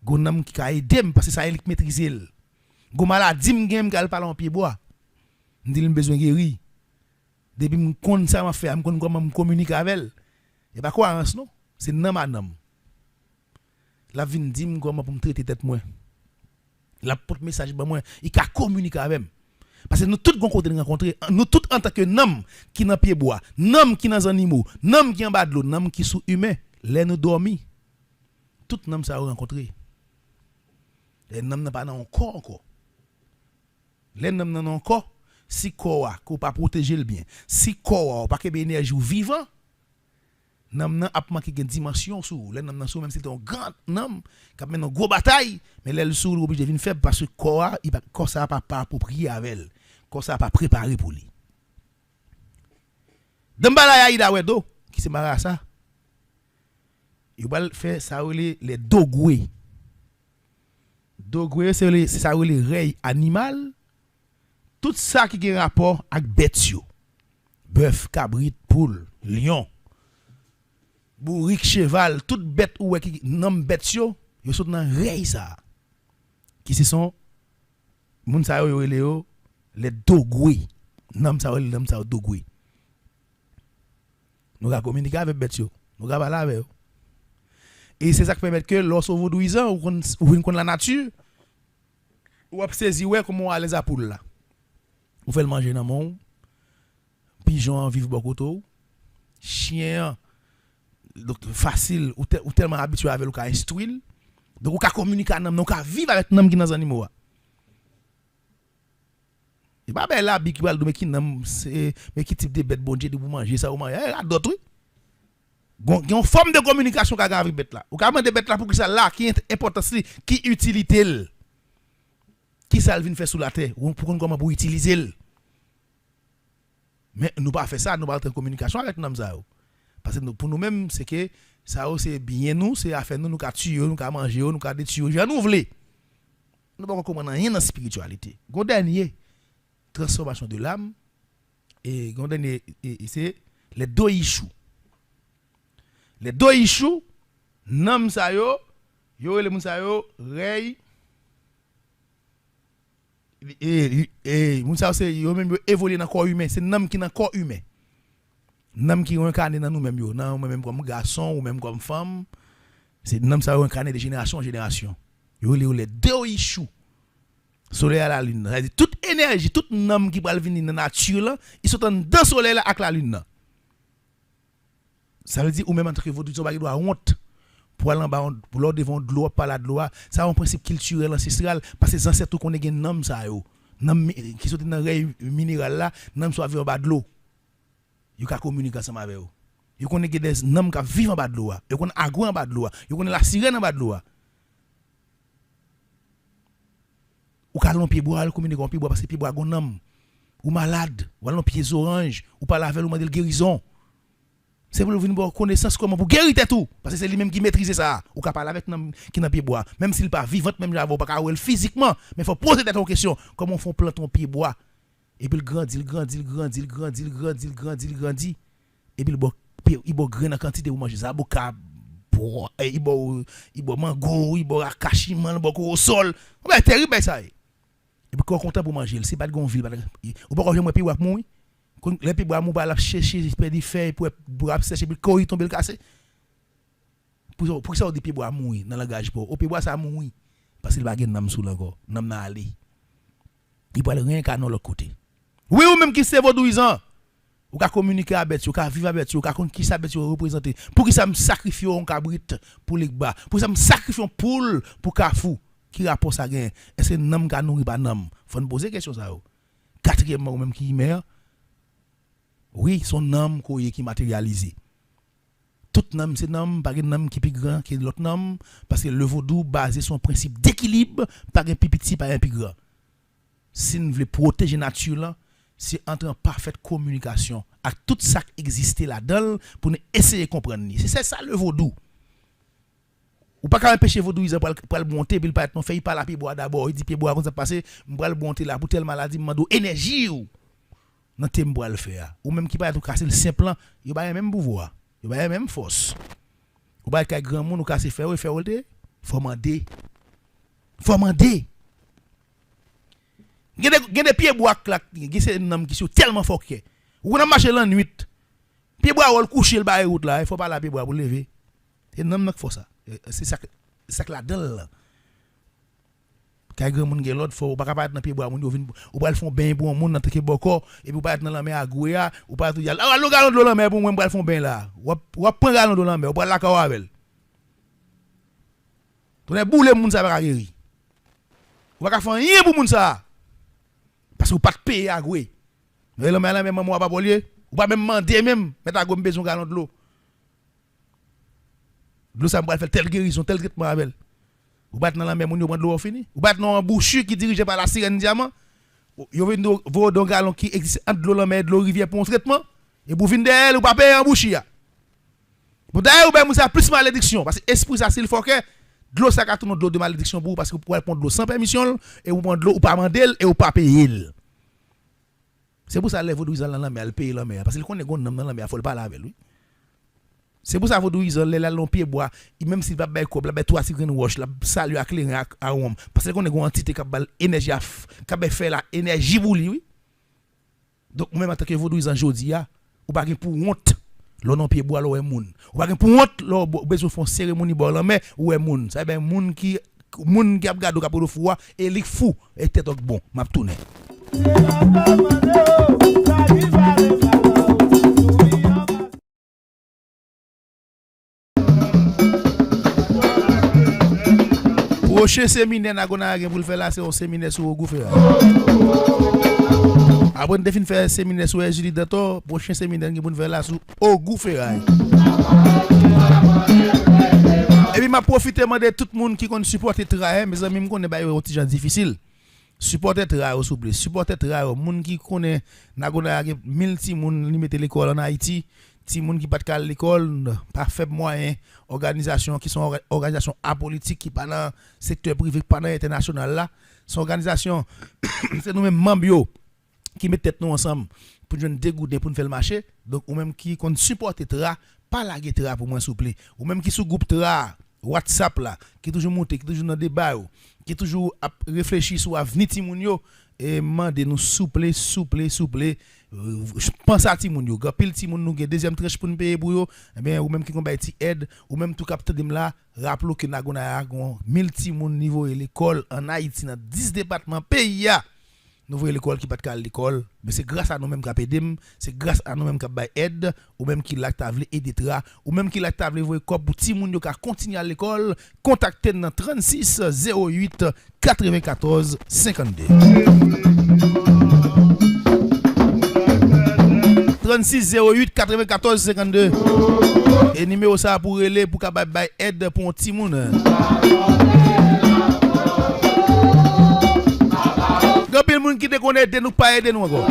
Gon nom qui a aidé parce que ça il maîtriser. Gon maladie m'gem gal parler en Pied-Bois. M'dit il besoin guérir. Depuis me connait ça m'a fait, me connait comment me communiquer avec elle. Et pas quoi non, c'est nom à nom. La vinn dit comment pour me traiter tête moi. La porte message ba moi il ka communiquer avec parce que nous tous gon côté rencontrer nous tous en tant que nom qui dans pied bois nom qui dans animaux nom qui en bas de l'eau nom qui sous humain les nous dormi tout nom ça rencontrer les nom n'a pas dans corps encore les nom dans encore si corps ko pas protéger le bien si corps pas que énergie vivant nam nan ap manqué une dimension sous les nam nan sous même si c'est un grand nam qui a mené une grosse bataille mais l'aile sous obligé de venir faible parce que corps il corps ça pas approprié avec elle corps ça pas préparé pour lui Dambala Yaïda Wedo qui se marre ça il va faire ça les dogwe c'est ça les rey animal tout ça qui a rapport avec bête yo bœuf cabrit poule lion bourrique cheval toute bête ou qui nom bête yo sont dans rey ça qui ce sont moun sa yo les dogwe nom ça dogwe nous ga communiquer avec bête yo nous ga parler avec eux et c'est ça qui permet que lorsque vous vaudouisant ou kon la nature ou ap saisi ouais comment les apoules là ou fait le manger dans mon pigeon vivre beaucoup chien donc facile ou tellement habitué avec le cas instruire donc on ka communiquer avec nous ka vivre avec nam qui dans animaux et pas ben là qui va mais qui nam c'est mais qui type de bête bon Dieu de pour manger ça ou manger d'autres une forme de communication qu'a avec bête là ou ka demander bête là pour que ça là qui est importance qui utilité qui ça vient faire sous la terre ou pour comment pour utiliser Mais nous pas faire ça, nous pas être en communication avec nous ça. Parce que pour nous-mêmes, c'est que ça c'est bien nous, c'est affaire nous ka tuer, nous ka manger, nous ka détruire, je nous voulons. Nous pas comprendre rien dans spiritualité. Gon dernier transformation de l'âme et gon dernier c'est les deux issues. Les deux issues nam sa yo le moun sa yo rey et moun sa c'est yo même évoluer dans corps humain, c'est nam qui dans corps humain. Nam qui incarné dans nous même yo, nan même comme garçon ou même comme femme, c'est nam ça incarné de génération en génération. Yo les deux issues. Soleil à la lune. C'est-à-dire toute énergie, toute nam qui va venir dans la nature là, ils sont dans soleil là avec la lune là. Ça veut dire ou même entre vous deux doit honte pour aller en bas pour leur devant de l'eau par la de l'eau, ça un principe culturel ancestral parce que les ancêtres connaissent gen nam ça yo. Nam qui sont dans rey minéral là, nam soit vivre en bas de l'eau. Yo ka communiquer ensemble avec eux. Yo connaît des nam qui vivent en bas de l'eau. Yo connaît agou en bas de l'eau. Yo connaît la sirène en bas de l'eau. Ou ka lon pied bois, communiquer en pied bois parce que pied bois gon nam. Ou malade, ou lon pieds orange, ou pas laver ou mandel guérison. C'est pour venir avoir connaissance comment pour guérir tout parce que c'est lui même qui maîtrise ça. Ou ka parler avec nam qui dans pied bois, même s'il pas vivant même j'avais pas ka physiquement, mais faut poser cette question comment on font planter un pied bois. Et puis il grandit et puis il boit grain en quantité ou manger ça boka il boit mango il boit cachimman il boit au sol c'est terrible ça et puis quand content pour manger c'est pas de gonville ou pas quand puis bois mourir les puis bois mou pas la chercher perdre feuille pour sécher puis corps tomber le casser pour ça on dit puis bois mourir dans langage pour au puis bois ça mourir parce qu'il va gagner nam sous encore nam na aller il parle rien qu'à l'autre côté. Oui, ou même qui c'est vaudouisant. Ou ka communiquer avec ou ka vivre avec ou ka qui ça avec représenter. Pour qui ça me sacrifie un cabrit pour les bas. Pour ça me sacrifie un poule pour kafou. Qui rapport ça gain? Est-ce que nam ka nourri pas nam? Faut nous poser question ça. Quatrièmement ou même qui meurt. Oui, son nam qui matérialisé. Tout nam c'est nam, pas nam qui plus grand que l'autre nam parce que le vaudou basé sur un principe d'équilibre, pas un plus petit, pas un plus grand. Si nous voulons protéger la nature là, c'est entrer en parfaite communication avec tout ça qui existe là-dedans pour nous essayer de comprendre. C'est ça le vaudou. Ou pas qu'à empêcher vaudou pour le monter, puis il pas non fait pas la pied bois d'abord, il dit pied bois comme ça passer, m'bral le monter là pour telle maladie, m'mando énergie ou nan te m'bral le faire. Ou même qui pas tout casser le simple, il pas même pouvoir, il pas même force. Ou pas qu'à grand monde ou casser faire faut demander. Faut demander. Il y a des pieds bois qui sont tellement forts que ou on a marché la nuit pieds bois ou coucher le bail route là il faut pas la pieds bois pour lever et nam nak faut ça c'est ça que la dalle kay grand monde l'autre faut pas capable dans pieds bois moun vinn ou pas le font bain pour moun dans te boko et puis pas être dans la mer à gouya ou pas tout dire ah le galon de la mer pour moi pas font bain là ou prend galon de la mer ou pas la ka avec ton boule moun ça va guérir ou pas faire rien pour moun ça parce que vous pas de payer à gouer. Mais le même moi pas polier, ou pas même demander même mettre à gomme besoin galon de l'eau. L'eau ça me faire telle guérison, tel traitement avec. Ou pas dans la même on prend de l'eau fini. Ou pas dans un bouchu qui dirigé par la sirène diamant. Yo vinn vo don galon qui existe entre l'eau la mer de l'eau rivière pour un traitement et pour fin d'elle ou pas payer en bouchi ya. Pour d'ailleurs ou ben ça plus malédiction parce que esprit ça s'il faut que de l'eau ça ka tourne de l'eau de malédiction pour parce que pour prendre de l'eau sans permission et vous prendre de l'eau ou pas mandel et ou pas payer. C'est pour ça les vaudou ils dans la mer payer la mer parce qu'il connaît gon dans la mer faut pas avec lui. C'est pour ça vaudou ils les la long pied bois même s'il va bailler cob la bailler 3 green wash la salut à clairer à homme parce qu'il connaît gon entité qui bal énergie qui fait la énergie pour lui. Donc même en tant que vaudou ils en jodi a ou pas pour honte l'on non pied bois l'on moun ou pas pour honte l'on besoin font cérémonie bon la mer ou est moun ça ben moun qui a gado ka pour fou et li fou et tête bon m'a tourner. Prochain séminaire n'a gona pour le faire là c'est un séminaire sur Gouffé. Après de fin faire séminaire sur Julie Dato, prochain séminaire pour le faire là sur Gouffé. Et puis m'a profiter demander tout le monde qui compte supporter travail mes amis me connaît ba un petit gens difficile. Supporter tra s'il vous plaît, supporter tra moun qui connaît Nagona 1000 ti moun li mette l'école en Haïti, ti moun qui pas de l'école, pas faible moyen, organisation qui sont organisation apolitique qui pas dans secteur privé, pas dans international là, son organisation c'est nous même membres qui mettent tête nous ensemble pour nous dégoûter pour nous faire le marché, donc ou même qui compte supporter tra, pas la tra pour moi s'il vous plaît, ou même qui sous groupe tra WhatsApp là, qui toujours monte, qui toujours dans débat, qui toujours réfléchir sur l'avenir ti moun yo et mande nous souple. Je pense à ti moun yo, pile ti moun nou gen deuxième tranche pour nous payer pour yo, eh bien ou même qui kon bay ti aide, ou même tout capteur dem là, rappelons que Nagona a 1000 ti moun niveau l'école en Haïti dans 10 départements pays ya. Nous voyons l'école qui pas de l'école, mais c'est grâce à nous mêmes qui pédem, c'est grâce à nous mêmes qui bay aide, ou même qui l'a table aider tra, ou même qui l'a table voyer corps pour ti moun yo ka continuer à l'école, contactez dans 36 08 94 52. 36 08 94 52. Et numéro ça pour relais pour ka bay aide pour un ti moun. Pile moun qui te connaît de nous pas aider nous encore.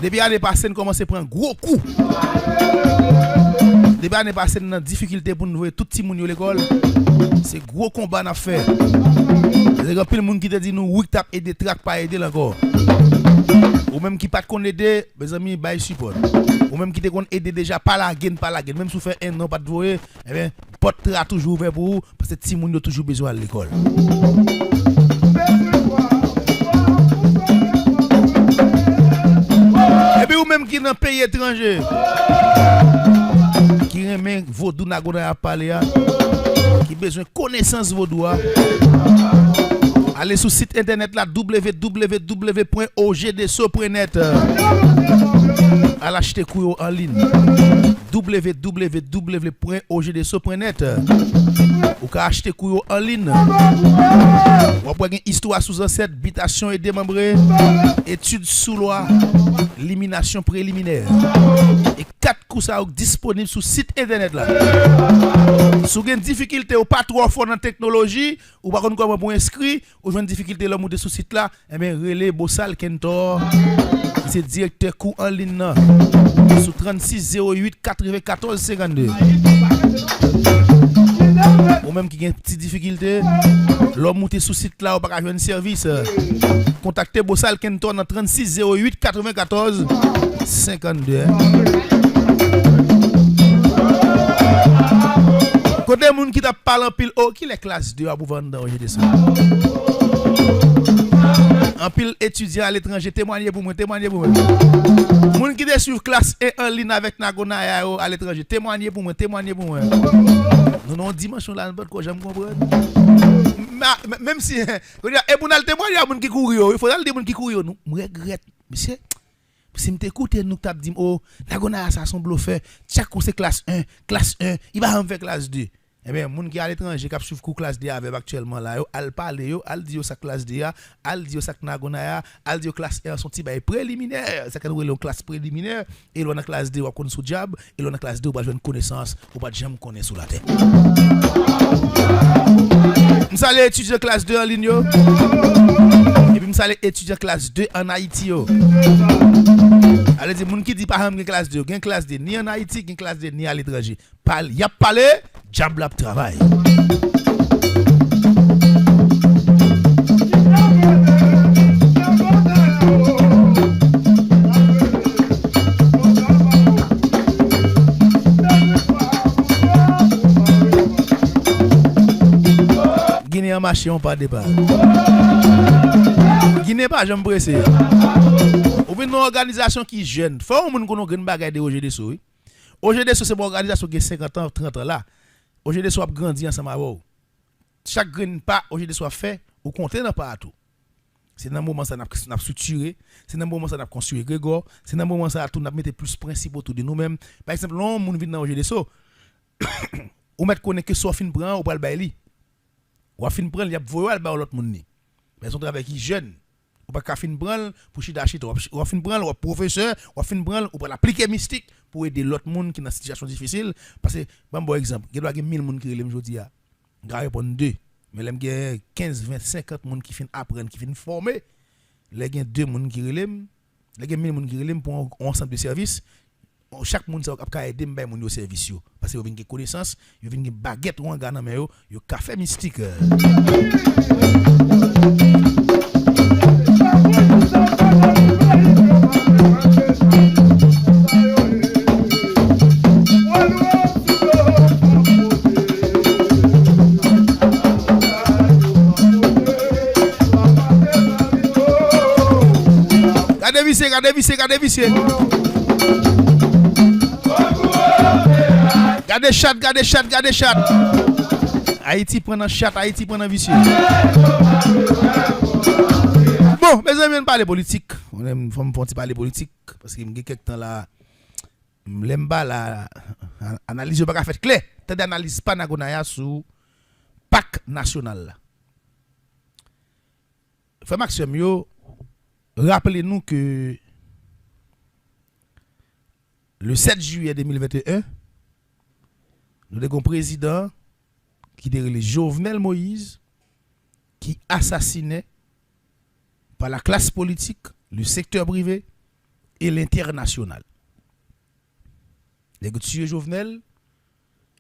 Depuis l'année passée nous commence à prendre gros coup. Depuis l'année passée nous dans difficulté pour nous voir tout petit moun yo l'école. C'est gros combat n'a faire. C'est pile moun qui te dit nous oui t'a aider track pas aider encore. Ou même qui pas connaît aider mes amis bay support. Ou même qui te connaît aider déjà pas la gain même si fait un an pas de voyer eh bien porte tra toujours ouvert pour vous parce que petit moun yo toujours besoin à l'école. Et puis ou même qui dans pays étranger qui remet vodou Nagona a parler qui besoin connaissance vodou allez sur site internet là www.ogdso.net à l'acheter couille en ligne www.ogdso.net ou ka acheter couille en ligne ou pour une histoire sous ancêtre habitation et démembré études sous loi élimination préliminaire et 4 cours ça disponible sur site internet là si vous avez une difficulté ou pas trop fort dans technologie ou pas comment pour inscrire ou une difficulté là monter sur site là et bien relais Bossal Kentor c'est directeur cours en ligne là, sur 36 08 94 52 ou même qui a une petite difficulté l'homme monter sur site là ou pas joindre service contactez Bossal Kentor dans 36 08 94 52 côté moun qui t'a parlé en pile qui les classes 2 à pour vendre dans aujourd'hui ça en pile étudiant à l'étranger témoigner pour moi moun qui est sur classe 1 en ligne avec Nagona à l'étranger témoigner pour moi nous non dimension là pas j'aime comprendre même si et pour nous témoigner à moun qui courir il faut aller moun qui courir nous regrette monsieur si m'écoute nous t'a dit oh Nagona ça son bluffeur chaque c'est classe 1 il va en faire classe 2. Eh bien, moun qui à l'étranger qui suivre cours classe D avec actuellement là, yo al parler yo, al di yo sa classe D a, al di yo sa Nagona al di yo classe 1 son petit bail préliminaire, ça qu'on relé classe préliminaire et l'on a classe D ou connait sous diable et l'on a classe D ou pas joindre connaissance ou pas jamais connaître sous la tête. M'sale étudier classe 2 en ligne yo. Et puis m'sale étudier classe 2 en Haïti yo. Allez dire moun qui dit pas ham classe 2, gen classe D ni en Haïti, gen classe D ni à l'étranger. Parle, y a parlé Diable travail. Guinée en marché on pas départ. Guinée pas jamais pressé. Ou bien une organisation qui jeune. Faut moun qu'on gagne bagaille de OGDSO. OGDSO c'est une organisation qui a 50 ans 30 ans là. OGDSO a grandi ensemble avec vous. Chaque grain pas OGDSO a fait ou compter dans pas tout. C'est dans le moment ça n'a structuré, c'est dans le moment ça n'a construit Grégor, c'est dans le moment ça tout n'a mettre plus principes autour de nous-mêmes. Par exemple, on moun vinn dans OGDSO. Ou mettre connaît que soit fin prend ou pas le baili. Ou fin prend il y a voyer ba l'autre moun ni. Mais son travail qui jeune. Ou pas fin prendre pour chita chita ou fin prendre ou professeur ou fin prendre ou pour l'appliquer mystique pour aider l'autre monde qui dans situation difficile parce que bon exemple il doit y 1000 monde qui relève jodi a gars répondre 2 Mais l'aime gen 15, 20, 50 moun qui fin apprendre, qui fin former. Les gen 2 moun qui relèm, les gen 1000 moun qui relèm pour un ensemble de services. Chaque monde ça ka aider m'bay moun yo service yo parce que yo vinn gen connaissance, yo vinn gen baguette ou en nan men yo café mystique. Gardez vissé. Gardez chat. Haïti prend un chat, Haïti prend un vicieux. Bon, mes amis, on parle politique. On aime parler politique parce que me quelques temps là l'aime pas la analyse pas fait clair. T'as d'analyse pas nagonaya sur PAC national là. Frère Maxime yo, rappelez-nous que le 7 juillet 2021, nous avons un président qui était Jovenel Moïse, qui assassinait par la classe politique, le secteur privé et l'international. Les gens tuent Jovenel,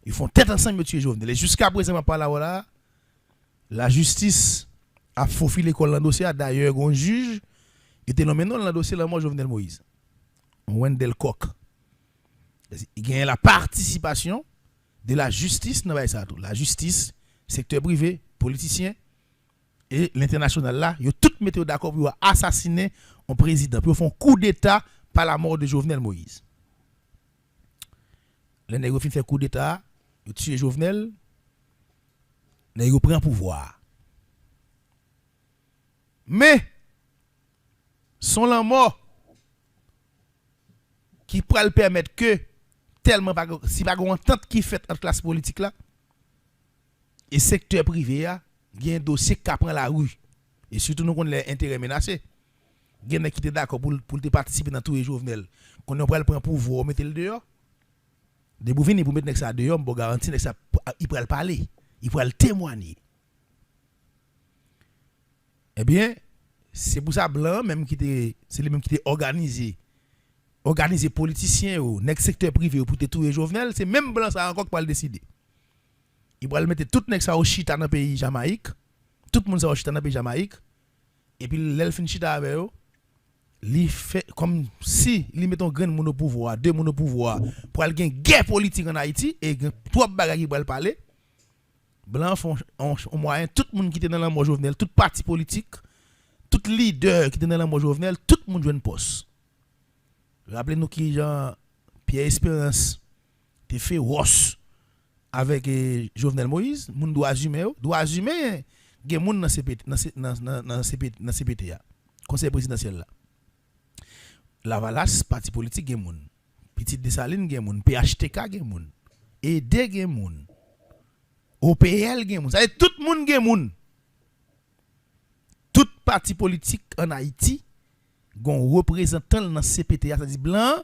ils font tête ensemble de tuer Jovenel. Et jusqu'à présent, par là, la justice a faufilé dans le dossier. D'ailleurs, un juge était nommé dans le dossier de Jovenel Moïse. Wendell Koch. Il y a la participation de la justice dans ça tout. La justice, secteur privé, politicien et l'international là, ils tout mettent d'accord pour assassiner un président, pour faire un coup d'état par la mort de Jovenel Moïse. Les nègres fait coup d'état, ils tuent Jovenel, les nègres prennent pouvoir. Mais son la mort qui pourrait le permettre que tellement pas si pas une entente qui fait entre classe politique là et secteur privé a il y a un dossier qui prend la rue et surtout nous connaît les intérêts menacés il y a qui était d'accord pour participer dans tous les Jovenel qu'on on prend pouvoir mettre le dehors de pour venir pour mettre ça dehors pour garantir que ça il pourra parler il pourra témoigner. Eh bien c'est pour ça blanc même qui était c'est lui même qui était organiser politiciens ou nek secteur privé pour tout les Jovenel, c'est même blanc ça encore qui va le décider. Il va le mettre tout nek ça au chita dans pays Jamaïque, tout le monde ça au chita dans pays Jamaïque et puis l'elfin chita avec eux, li fait comme si li met un grand monde au pouvoir, deux monde au pouvoir pour aller gagner guerre politique en Haïti et trois bagages qui va le parler. Blanc font au moyen tout le monde qui était dans la mort Jovenel, tout parti politique, tout leader qui était dans la mort Jovenel, tout le monde joue une poste. Rappelez-nous qui Jean Pierre Espérance te fait ross avec Jovenel Moïse, moun doit assumer gen moun dans CPT dans CPT conseil présidentiel là. Lavalas parti politique gen moun, Petite Dessalines gen moun, PHTK gen moun, ED gen moun, OPL gen moun, ça tout moun gen moun. Tout parti politique en Haïti gon représentant dans CPT, ça dit blanc,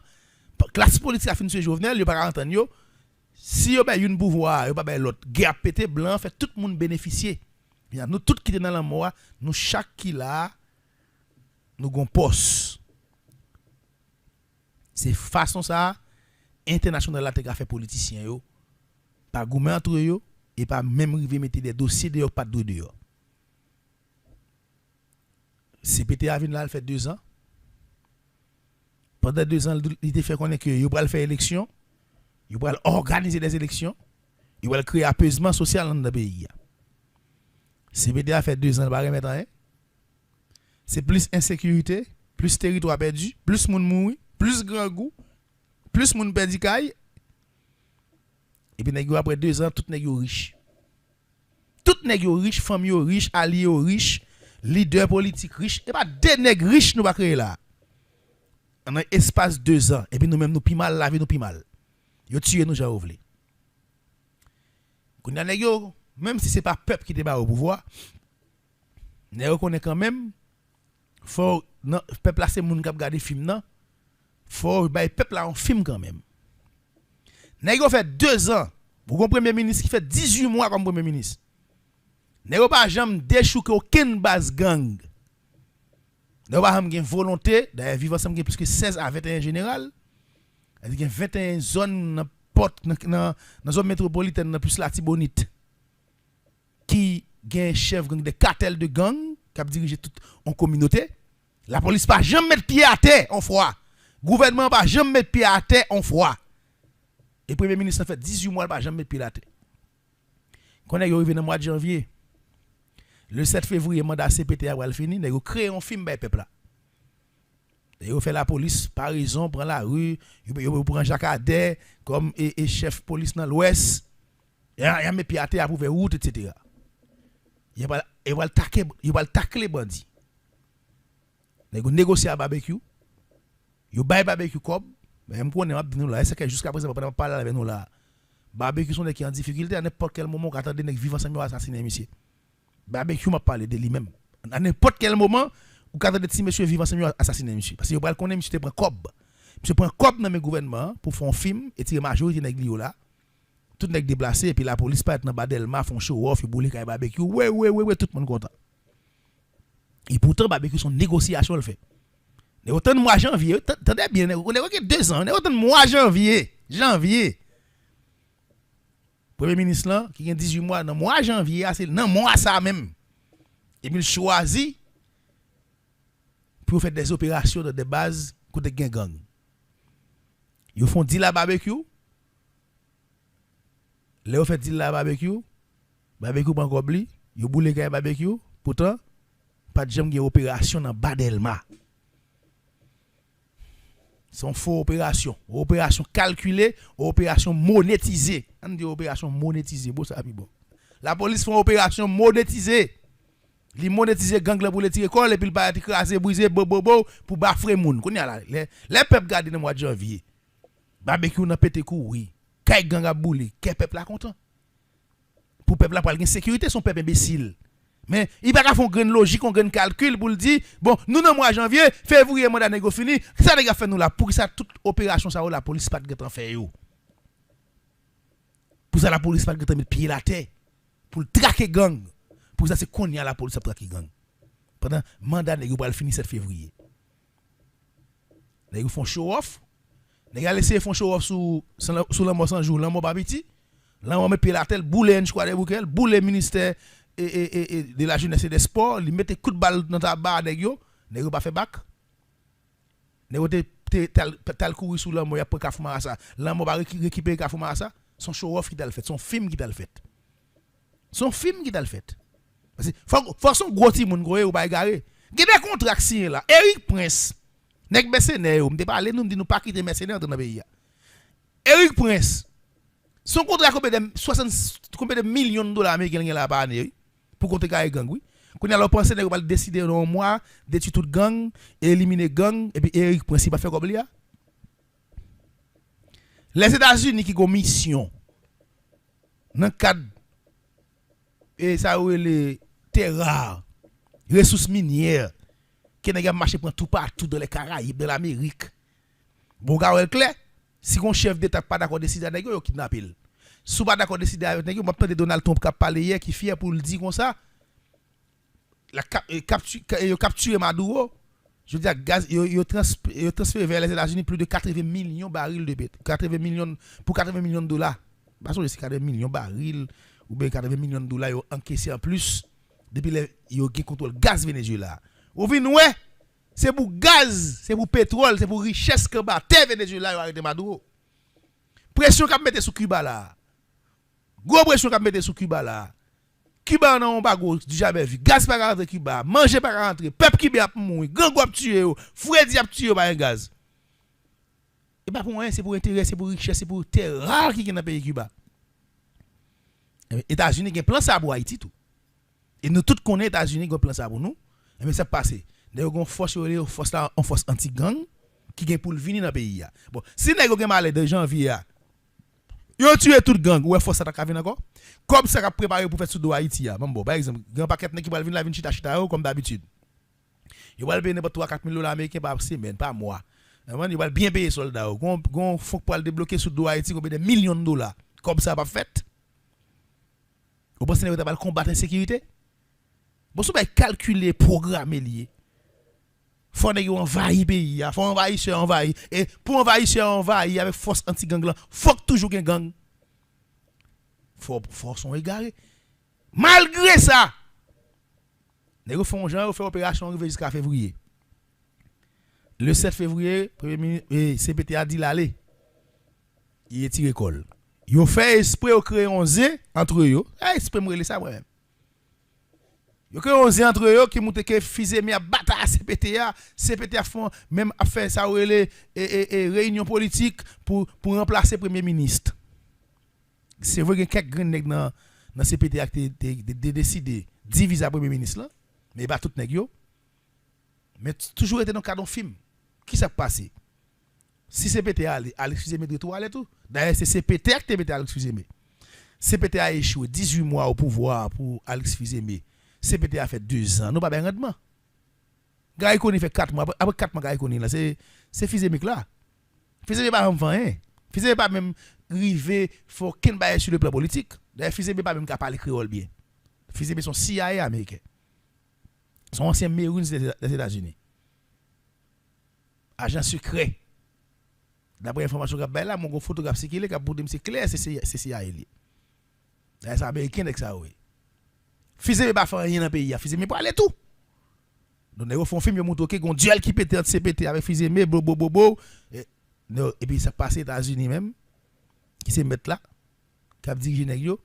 classe politique a fini sur Jovenel, yo pas entendre yo. Si yo ba une pouvoir, yo pas ba l'autre, guerre pété blanc fait tout le monde bénéficier. Bien nous tout qui dans la mort, nous chaque qui là nous gon poste. C'est façon ça international la te fait politicien yo, pas goumen entre yo et pas même river mettre des dossiers dehors pas de dehors. CPT a vinn là fait 2 ans. Pendant 2 ans, il te fait connaître que il va faire élection, il va organiser des élections, il va créer apaisement social dans le pays. CPT a fait 2 ans, il va remettre rien. C'est plus insécurité, plus territoire perdu, plus moun mouri, plus grand goût, plus moun perdu caille. Et puis après 2 ans, tout nèg yo riche. Tout nèg yo riche, famille yo riche, alliés yo riche, leader politique riche, et pas des nèg riches nous va créer là. En un espace 2 ans et puis nous même nous pi mal la vie nous pi mal. Yo tuer nous ja ouvle. Qu'on nèg yo même si c'est pas peuple qui débat au pouvoir, nèg yo connaît quand même faut non peuple là c'est moun qui regarder film nan, faut bay peuple là en film quand même. Nèg yo fait 2 ans, pour un premier ministre qui fait 18 mois comme premier ministre. N'est pas jamais déchouquer aucune base gang. N'est pas jamais volonté d'ailleurs vivre ensemble plus que 16 à 21 général. Il y a 21 zones dans porte dans zone métropolitaine dans plus la Tibonite qui gagne chef gang de cartel de gang qui a dirigé toute en communauté. La police pas jamais mettre pied à terre en froid. Gouvernement pas jamais mettre pied à terre en froid. Et premier ministre fait 18 mois pas jamais mettre pied à terre. Quand est arrivé dans le mois de janvier, le 7 février mandat CPT a fini, ils ont créé un film par peuple là. Ils ont fait la police par raison prend la rue, ils prend Jacques Adet comme et chef police dans l'ouest. Il y a mis pied à terre pour faire route etc. Il va tacler bandit. Ils ont négocié à barbecue. Ils ont bail barbecue comme même qu'on est nous là, est-ce que jusqu'à présent pas parler avec nous là. Barbecue sont des qui en difficulté à n'importe quel moment quand attendez nèg vivre ensemble assassiner monsieur. Barbecue m'a parlé de lui-même. À n'importe quel moment ou quand attendez si monsieur vivre ensemble assassiner monsieur parce que vous connaît monsieur te prend cob. Monsieur prend cob dans le gouvernement pour faire un film et tirer majorité nèg li là. Tout nèg déplacé et puis la police pas être dans Badelma font show off et boule kay barbecue. Ouais tout le monde content. Et pourtant barbecue son négociation le fait. Né autant de mois janvier, attendez bien, on est 2 ans, né autant de mois janvier. Premier ministre là qui a 18 mois dans mois janvier, c'est dans mois ça même. Et puis il choisit pour faire des opérations dans des bases côté gang. Ils font 10 la barbecue. Là, on fait 10 la barbecue pas gobli, ils boule kay barbecue, pourtant pas de jamais opération dans Badelma. Son faux opération calculée, opération monétisée. On dit opération monétisée, bon ça bon. La police font opération monétisée. Li monétiser gang là pour les tirer colle et puis pas écraser briser pour bafrer moun. Konya là les peuple garder dans mois de janvier. Barbecue n'a pété cou oui. Kay gang a boulé, kay peuple là content. Pour peuple là pour une sécurité son peuple imbécile. Mais il va pas faire une logique, un calcul pour le dire bon, nous dans mois janvier, février mandat négo fini, ça les gars fait nous là pour ça toute opération ça la police pas de faire yo. Pour ça la police pas de mettre pied la terre pour traquer gang. Pour ça c'est qu'on y a la police a traquer gang. Pendant mandat négo va le finir 7 février. Négo font show off. Négo laisser font show off sous le mois 100 jours, l'homme pas petit. Là on met pied la terre, boule une squad de bouquel, boule ministère et de la jeunesse et des sports, il mettait coup de balle dans ta barre nèg yo pas fait bac. Nèg tel courir sous l'homme y a pas Kafouma ça. L'homme va récupérer Kafouma ça, son show off qui t'a le fait, son film qui t'a le fait. Parce que faut son gros ti moun gros ou ba égaré. Gè des contrats signé là. Eric Prince, nèg mercenaire, m'te parler nous dit nous pas quitter mercenaire dans pays. Eric Prince son contrat combien de millions de dollars américains là par année pour compter gars gang oui. Qu'on a pensé qu'on va décider dans un mois de tuer toute gang, éliminer gang et puis Eric Prince pas faire comme ça. Les États-Unis qui ont mission dans cadre et ça les terres ressources minières qui n'a marché pour tout partout dans les Caraïbes, dans l'Amérique. Bon gars clair, si un chef d'état pas d'accord décider nèg yo kidnapper. Si pas d'accord décider avec nèg yo, m'a de Donald Trump qui a parlé hier qui fier pour le dire comme ça. La capturer Maduro, je veux dire gaz yo transféré vers les États-Unis plus de 80 millions de barils de pétrole, 80 millions pour 80 millions de dollars. Parce que c'est 80 millions de barils ou bien 80 millions de dollars encaissé en plus depuis yo qui contrôle gaz Venezuela. Ou vinn ouais, c'est pour gaz, c'est pour pétrole, c'est pour richesse que ba terre Venezuela yo arrêté Maduro. Pression qu'a mettre sur Cuba là. Gros pression qu'a mettre sur Cuba là. Cuba non pas gros du jamais vu. Gaz pas rentrer Cuba, manger pas rentrer, peuple qui a mourir, gang a tuer, Freddy a tuer par un gaz. Et pas pour rien, c'est pour intérêt, c'est pour richesse, c'est pour terre rare qui dans pays Cuba. États-Unis ont un plan ça pour Haïti tout. Et nous tous connaissons États-Unis ont un plan ça pour nous. Mais ça passé. D'ailleurs on force anti-gang qui gagne pour venir dans pays là. Bon, si nèg gen malé de janvier yo tué toute gang ou force attaque venir encore. Comme ça a préparé pour faire sous Haïti là. Bon par exemple, grand paquet nèg qui va venir la chita comme d'habitude. Yo va payer n'importe 3-4 000 $ américains par semaine, par mois. Il va bien payer soldats. Gon faut pour débloquer sous Haïti combien de millions de dollars. Comme ça pas fait. Vous pensez que vous allez combattre l'insécurité? Bon, ça va calculer, programmer lié. Faut que envahir pays, faut envahir. Et pour envahir avec force anti-gang là, faut que toujours un gang. Faut sont égarés. Malgré ça, les font genre fait opération arriver jusqu'à février. Le 7 février, premier ministre CPT a dit l'aller. Il est tiré col. Ils ont fait esprit de créer un zé entre eux. Esprit me ça moi-même. Ils ont créé un zé entre eux qui montre que fusée mais bataille CPT font même a fait ça réunion politique pour remplacer premier ministre. C'est vrai que quelques grands nèg dans CPT a décidé diviser le premier ministre là, mais pas tout nèg yo. Mais toujours été dans cadre film. Qui s'est passé? Si CPT a excusez moi de tout aller tout. D'ailleurs c'est CPT qui te Alex Fizeme. CPT a échoué 18 mois au pouvoir pour Alex Fizeme. CPT a fait 2 ans, nous pas bien rendement. Gars Koni fait 4 mois, après 4 mois Gars Koni là, c'est Fizeme là. Fizeme pas même rien. Fizeme pas même rivé faut ken bail sur le plan politique. D'ailleurs Fizeme pas même capable parler créole bien. Fizeme son CIA américain. Son ancien Marines des États-Unis. Agent secret. D'après l'information que là, mon photographe c'est qu'il est pour dire c'est clair c'est CIA lié. C'est américain avec ça oui. Fizeme pas faire rien dans pays, Fizeme pas aller tout. Donc ils font film montre que gon duel qui pète entre CPT avec Fizeme et puis ça passe aux États-Unis même qui se mettent là qui a dirigé nèg yo.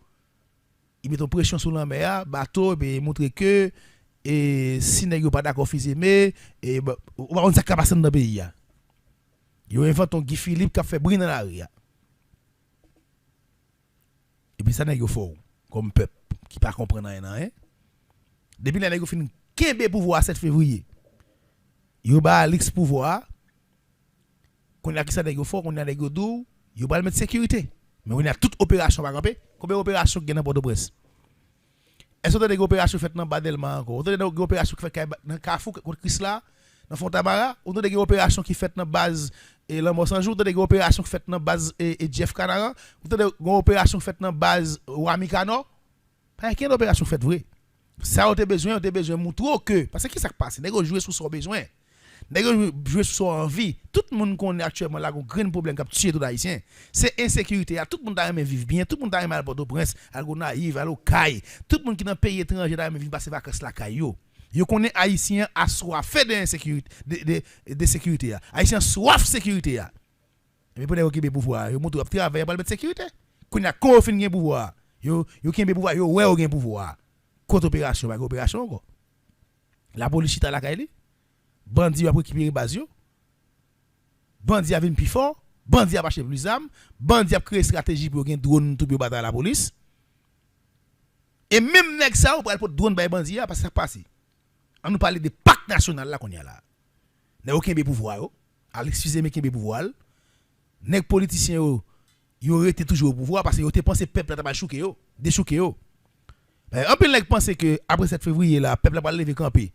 Ils mettent pression sur la mer, bateau et montrer que et si nèg yo pas d'accord Fizeme et on va ça capacité dans pays ya. Yo invente Guy Philippe qui a fait bruit dans la rue. Et puis ça nèg yo fort comme peuple qui pas comprendre rien. Depuis la nèg yo fin kembe pouvoir 7 février. Yo ba Alex pouvoir. Qu'on a qui ça nèg yo fort, qu'on a nèg yo dou, yo ba mettre sécurité. Mais on a toute opération pas camper. Combien d'opérations qui dans Port-au-Prince? Est-ce que des opérations faites dans Badelma encore? Des opérations qui faites dans Carrefour contre Chrysla, dans Fontabara, ou des opérations qui faites dans base et l'Amos Sanjou, des opérations qui faites dans base et Jeff Canara, ou des opérations qui faites dans base Wamikano. Pas qu'une opération faite vrai. Ça on a besoin montrer que parce que qui ça passe? Nèg jouer sur son besoin. Nèg jouer sur son envie. Tout le monde connaît actuellement là un grand problème qui tuer tout haïtien. C'est insécurité. Tout le monde a aimé vivre bien, tout le monde a aimé à Port-au-Prince, à naïf, à caille. Tout le monde qui dans pays étranger a aimé vivre passer vacances la caille yo. Yo connaît haïtien a soif de insécurité de sécurité. Haïtien soif sécurité. Mais pour les pouvoir, yo montre travailler pour mettre sécurité. Qu'on a confin gen pouvoir. Yo kembe pouvoir, yo ouais gen pouvoir. Contre opération, pas opération encore. La police ta la caille. Bandi a récupérer base yo. Bandi a vinn plus fort, bandi a acheter plus d'armes, bandi a créé stratégie pour gen drone tout pour battre la police. Et même nèg ça on pour drone bay bandi parce que ça passe. On nous parler de pacte national là qu'on y a là. Nèg aucun pouvoir yo. Alex Fizeme qui pouvoir. Nèg politicien yo été toujours au pouvoir parce que yo te pensé peuple là t'a chouqué yo, déchouqué yo. Ben un peu nèg pense que après 7 février là peuple va lever camper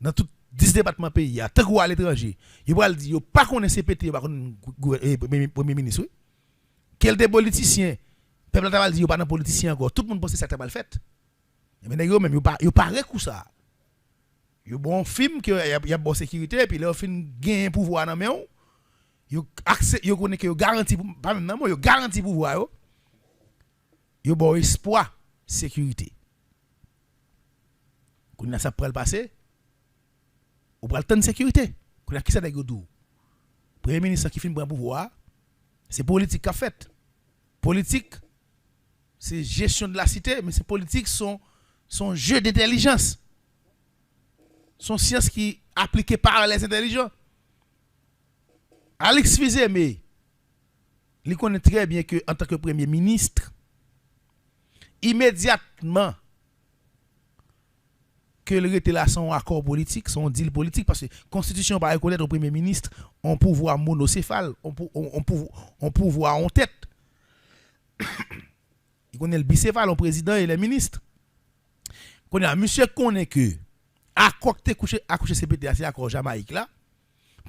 dans tout 10 départements pays a tant à l'étranger. Yo va dire yo pas connaît CPT pas connaît premier ministre. Quel des politiciens peuple là va dire yo pas dans politicien encore. Tout le monde pense ça t'a mal fait. Mais nèg yo même yo pas recou ça. Yo bon film que y a bonne sécurité puis là fin gain pouvoir dans main. Yo accès yo connaît que yo garantie pas même non yo garantie pouvoir yo. Yo bon espoir sécurité. Qu'on a ça pour le passer. Ou pour le temps de sécurité. Qu'on a qui ça nèg dou. Premier ministre qui fin prend pouvoir, c'est politique qu'a fait. Politique c'est gestion de la cité mais c'est politique son jeu d'intelligence. Son science qui appliquée par les intelligents. Alex Fizeme, il connaît très bien que en tant que premier ministre, immédiatement que le était là son accord politique, son deal politique, parce que la Constitution va reconnaître au premier ministre un pouvoir monocéphale, un pouvoir en tête. Il connaît le bicéphale, le président et les ministres. Monsieur connaît que accord qui est accouché CPT, c'est accord Jamaïque là.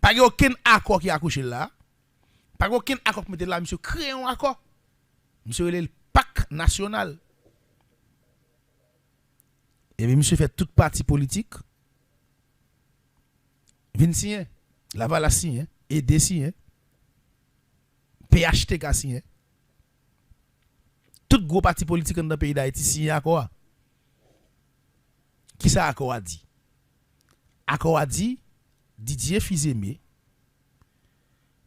Pas aucun accord qui est accouché là. Pas aucun accord qui mette là, monsieur crée un accord. Monsieur le pacte national. Et puis monsieur fait toute parti politique. Vin signer, Laval a signé, ED signé, PHTK a signé. Tout gros parti politique dans le pays d'Haïti signé accord. Qui ça accord a dit? Accord a dit Didier Fils-Aimé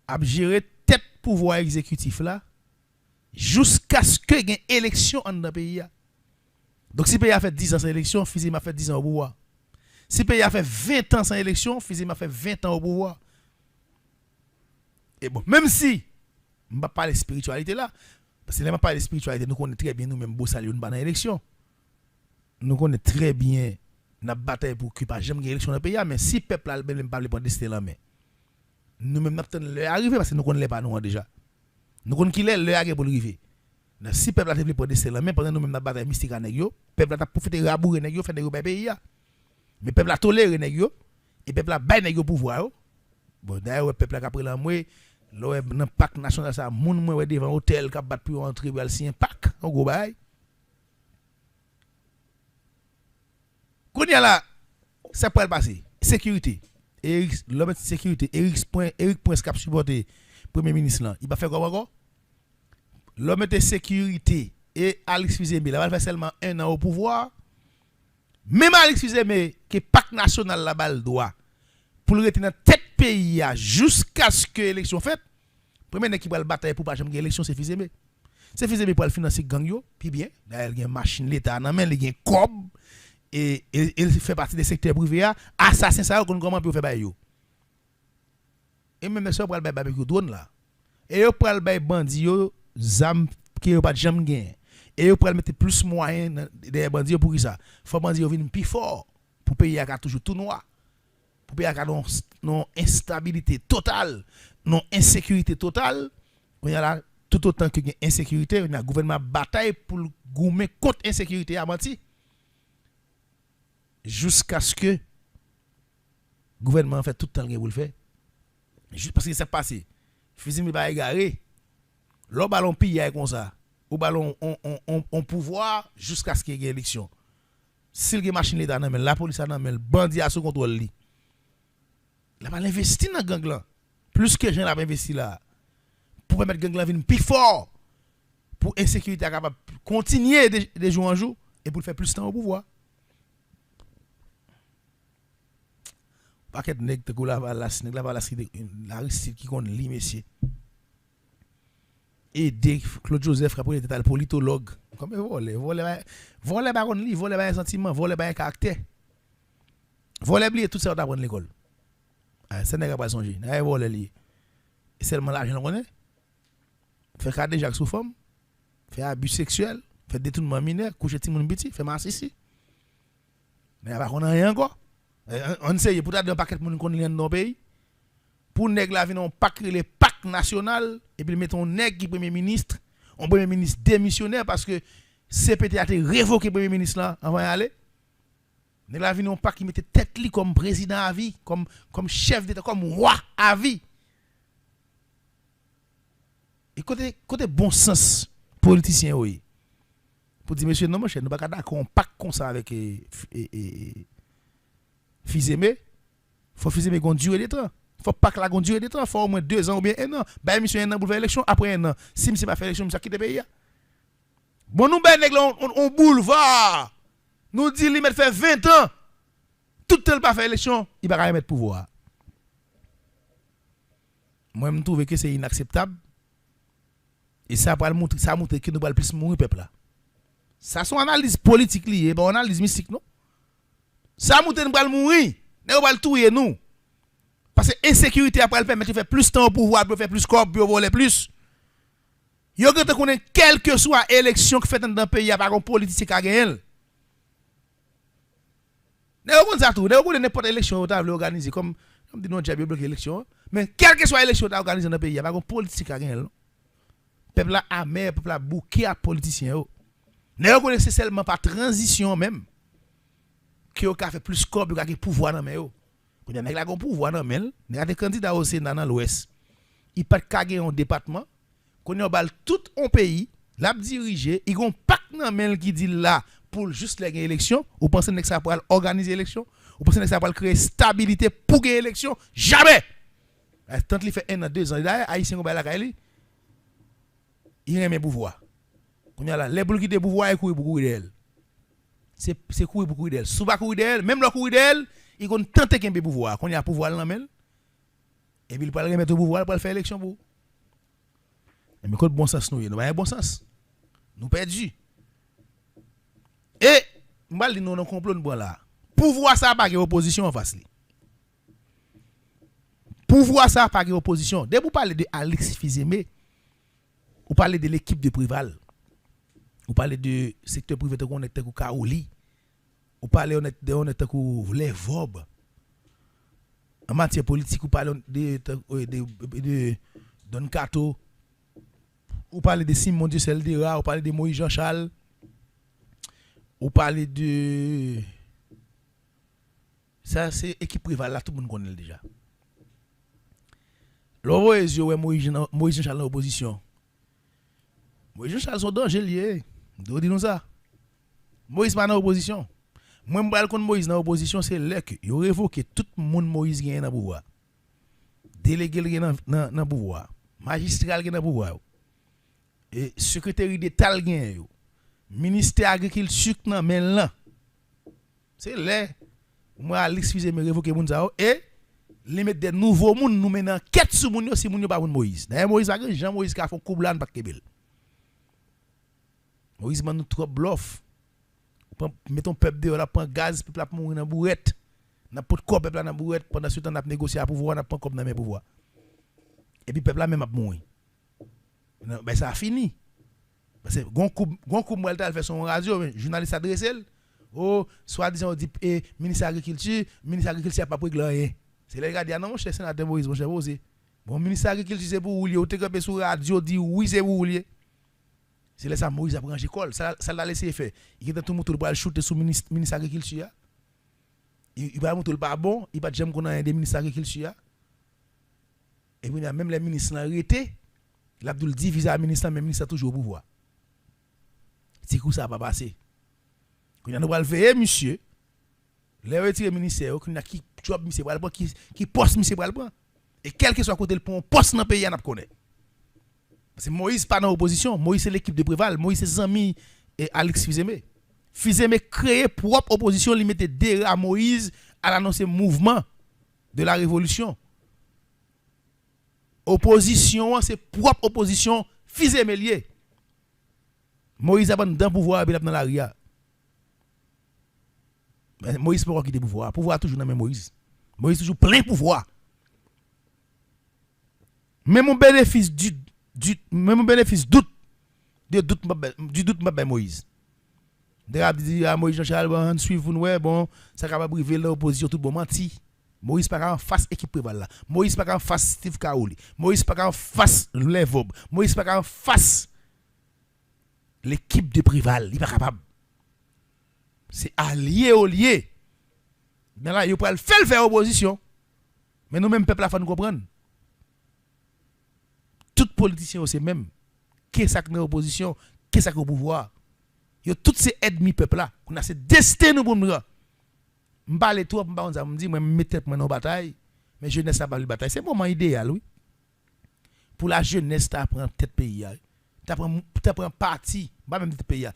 a géré tête pouvoir exécutif là jusqu'à ce que y ait une élection dans le pays. Donc si le pays a fait 10 ans sans élection, Fils-Aimé a fait 10 ans au pouvoir. Si le pays a fait 20 ans sans élection, Fils-Aimé a fait 20 ans au pouvoir. Et bon, même si je ne vais pas parler de spiritualité là, parce que si je ne parle de spiritualité, nous connaissons très bien nous-mêmes, beau salut, nous pas dans l'élection. Nous connaissons très bien la bataille pour que pas jamais l'élection dans le pays, mais si le peuple a même pas le destin là, mais nous-mêmes nous attendons l'arrivée parce que nous ne connaissons pas nous déjà. Nous connaissons qu'il est l'heure pour arriver. Si le peuple a le destin là, mais pendant nous-mêmes la bataille mystique à nèg yo, le peuple a profité rabourer nèg yo, faire nèg yo pays. Mais le peuple a toléré nèg yo et le peuple a bay nèg yo pouvoir. Bon d'ailleurs le peuple a après la moi dans parc national ça moun moi devant hôtel qui bat pour entrer pour signer parc en gros bail. Kounya là ça peut passer. Sécurité. L'homme de sécurité Eric Point cap supporter premier ministre là, il va faire quoi encore? L'homme de sécurité et Alex Fils-Aimé là va faire seulement 1 an au pouvoir. Même Alex Fils-Aimé que parc national la balle droit pour le retenir tête pays jusqu'à ce que l'élection faite. Premier nèg qui va le bataille pour pas jamais élection c'est Fils-Aimé. C'est Fils-Aimé pour le financer gang yo, puis bien, d'ailleurs il y a une machine l'état nan men, il y a un cob et il fait partie des secteurs privés assassin ça comment peut faire ba yo. Et même ça pour le barbecue drone là. Et yo pour le bay bandi yo zam qui yo pas jamais gain. Et yo pour mettre plus moyen des bandits pour ça. Faut bandi yo vienne plus fort pour payer à toujours tout noir. Pour payer à non instabilité totale, non insécurité totale. On y a là tout autant que insécurité, on a gouvernement bataille pour goumer contre insécurité à menti. Jusqu'à ce que le gouvernement fait tout le temps pour le faire. Juste parce que ça passé. Fils-Aimé va égarer. Le ballon pille comme ça. Au ballon on pouvoir jusqu'à ce qu'il y ait une élection. S'il y a une machine l'état nan men, la police nan men, bandi a sous contrôle li. La va investir dans gang là. Plus que gens la investi là. Pour permettre gang là venir plus fort. Pour insécurité capable continuer de jour en jour et pour faire plus de temps au pouvoir. Paquet nèg te ko la Aristide qui connaît li monsieur. Et de Claude Joseph après était politologue. Comme voler ba kon li, voler ba un sentiment, voler ba un caractère. Voler blier tout ça d'apprendre l'école. Ça n'est pas songer. N'a voler li. Seulement l'argent connaît. Fait cadet Jacques sous forme, fait abus sexuel, fait détournement mineur, coucher ti moun petit, fait masse ici. Mais pas connaît rien encore. On sait pour un paquet de monde qu'on dans nos pays pour nèg la vinn on pack le pack national et puis mettons nèg qui premier ministre démissionnaire parce que CPT a été révoqué premier ministre là avant d'aller nèg la vinn on pack qui mettait tête li comme président à vie comme chef d'état comme roi à vie et côté bon sens politicien oui pour dire monsieur non mon cher nous pas d'accord on pack comme ça avec Fils-Aimé, faut Fils-Aimé gon durée de temps. Faut pas que la gon durée de temps, faut au moins 2 ans ou bien 1 an. Bah monsieur 1 an pour faire élection après 1 an. Si monsieur pas faire élection, monsieur quitte le pays. Bon nous ben nèg on boulevard. Nous dit li mettre fait 20 ans. Tout tel pas faire élection, il va mettre pouvoir. Moi me trouve que c'est inacceptable. Et ça va montrer que nous va plus mourir peuple là. Ça son analyse politique lié, bon analyse mystique non. Ça monte nous va mourir, nous va tuer nous. Parce que insécurité après elle permet de faire plus de temps au pouvoir, pour faire plus corps, pour voler plus. Yo que connaît quelle que soit élection qui fait dans un pays par un politicien qui a gagné. Nous on ça tout, nous connaît n'importe élection au table organisée comme dit non j'ai bloqué élection, mais quelle que soit élection organisée dans un pays par un politicien qui a gagné. Peuple là amer, peuple là bouquet à politicien. Nous connaît c'est seulement par transition même. Qui a fait plus corps pour gagner pouvoir dans mais yo. Quand y a nèg la gon pouvoir dans men, y a des candidats au Sénat dans l'ouest. Il pas gagner un département, qu'on y bal tout un pays, l'a diriger, il gon pack dans men qui dit là pour juste les élections, ou pensez que ça pour organiser l'élection, ou pensez que ça pour créer stabilité pour gagner l'élection, jamais. Tant qu'il fait 1 an, 2 ans, d'ailleurs, haïtien va la caille, il aime pouvoir. Qu'on y a là, les boules qui de pouvoir et courir pour courir d'elle. C'est courir pour courir d'elle. Si pas courir d'elle, même le courir d'elle, il qu'on tenter qu'il y ait pouvoir, qu'on y a pouvoir là même. Et puis il peut remettre au pouvoir pour faire élection pour. Mais quel bon sens nous pas un bon sens. Nous perdus. Et m'al dit nous complot nous là. Pouvoir ça pas que opposition en face. Pouvoir ça pas que opposition. Dès vous parlez de Alex Fizemé, vous parlez de l'équipe de Prival. Vous parlez de secteur privé qu'on est avec Kaoli. Vous parlez de on est avec les Vob. En matière politique, vous parlez de Don Cato. Vous parlez de Simon Dieu Seldera, vous parlez de Moïse Jean-Charles. Vous parlez de ça c'est équipe privée là tout le monde connaît déjà. L'envoyé ouais Moïse Jean-Charles en opposition. Moïse Jean-Charles sont danger lié. D'où dit nous ça? Moïse pas en opposition. Moi m'bral contre Moïse en opposition c'est là que yo révoqué tout le monde Moïse gagne dans pouvoir. Délégué dans pouvoir. Magistral gagne dans pouvoir. Et secrétaire d'État gagne yo. Ministère agriculture nan men là. C'est là moi Alex Fizemé révoquer moun ça et les mettre des nouveaux moun nous maintenant quête sur moun yo si moun yo pas Moïse. D'ailleurs Moïse pas Jean Moïse ka font koublan pas kebel. Moïse man nous trop bluff. Mettons peuple de là prend gaz peuple là mourir dans bourrette. N'a pas de corps peuple là dans bourrette pendant ce temps n'a négocier à pouvoir n'a pas comme dans mes pouvoir. Et puis peuple là même a mourir. Ben ça a fini. Parce que gon coup moi elle fait son radio journaliste adressé oh soit disant dit ministre agriculture a pas régler rien. C'est les gars dit non mon cher sénateur Moïse mon cher posé. Bon ministre agriculture c'est pour oulier ou te camper sur radio dit oui c'est pour oulier. C'est là ça Moïse a branché école, ça l'a laissé faire. Il était tout le monde pour aller shooter sur ministre agriculture. Il va monter pas bon, il pas jamais qu'on a des ministres agriculture. Et puis même les ministres arrêté, l'Abdoul dit visa ministre mais ministre toujours au pouvoir. C'est coup ça va passer. Quand on va le faire monsieur, les retirer ministère, qu'on a qui job monsieur va le prendre qui poste monsieur va le prendre. Et quel que soit côté le pont, poste dans le pays on a connaît. Parce que Moïse pas dans l'opposition, Moïse c'est l'équipe de Préval, Moïse c'est Zami et Alex Fizemé. Fizemé créé propre opposition, il mettait derrière à Moïse à l'annoncer mouvement de la révolution. Opposition, c'est propre opposition, Fizemé lié. Moïse a pas dans pouvoir et dans la ria. Moïse peut pas quitter pouvoir, pouvoir toujours dans Moïse. Moïse toujours plein pouvoir. Même mon bénéfice du doute m'a Moïse. Derab dit à Moïse Jean-Charles bon suivre nous bon ça capable priver l'opposition tout bon menti. Moïse pas en face équipe Préval là. Moïse pas en face Steve Kaoli. Moïse pas en face Levob. Moïse pas en face l'équipe de Préval, il pas capable. C'est allié au lié. Mais là il peut faire opposition. Mais nous même peuple là faut nous comprendre. Tout politicien c'est même qui ça dans opposition, qui ça au pouvoir. Yo tous ces ennemis peuple là, qu'on a ce destin nous pour nous. M'parler trop m'pa on ça me dit moi mettre moi dans bataille, mais jeunesse a pas le bataille, c'est moment idéal oui. Pour la jeunesse tu prend tête pays, tu prend parti, pas même tête pays.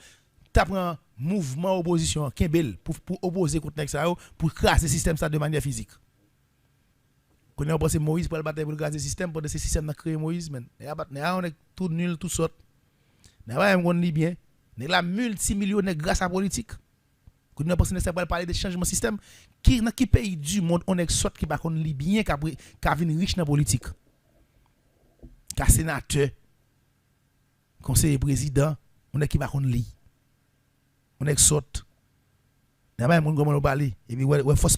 Tu prend mouvement opposition Kembel pour opposer contre ça pour craser le système ça de manière physique. Quand on pense Moïse pour le bataille pour craser le système pour ce système n'a créé Moïse men. On est tout nul tout sort. N'a pas même on bien. N'est la multimillionnaire grâce à la politique. Quand on pense ça pour parler de changement de système qui dans qui pays du monde on est sort qui pas qu'on li bien qu'a venir riche dans politique. Qu'a sénateur conseiller président on est qui pas qu'on li. On est sort. N'a pas même comment on parler et puis ouais force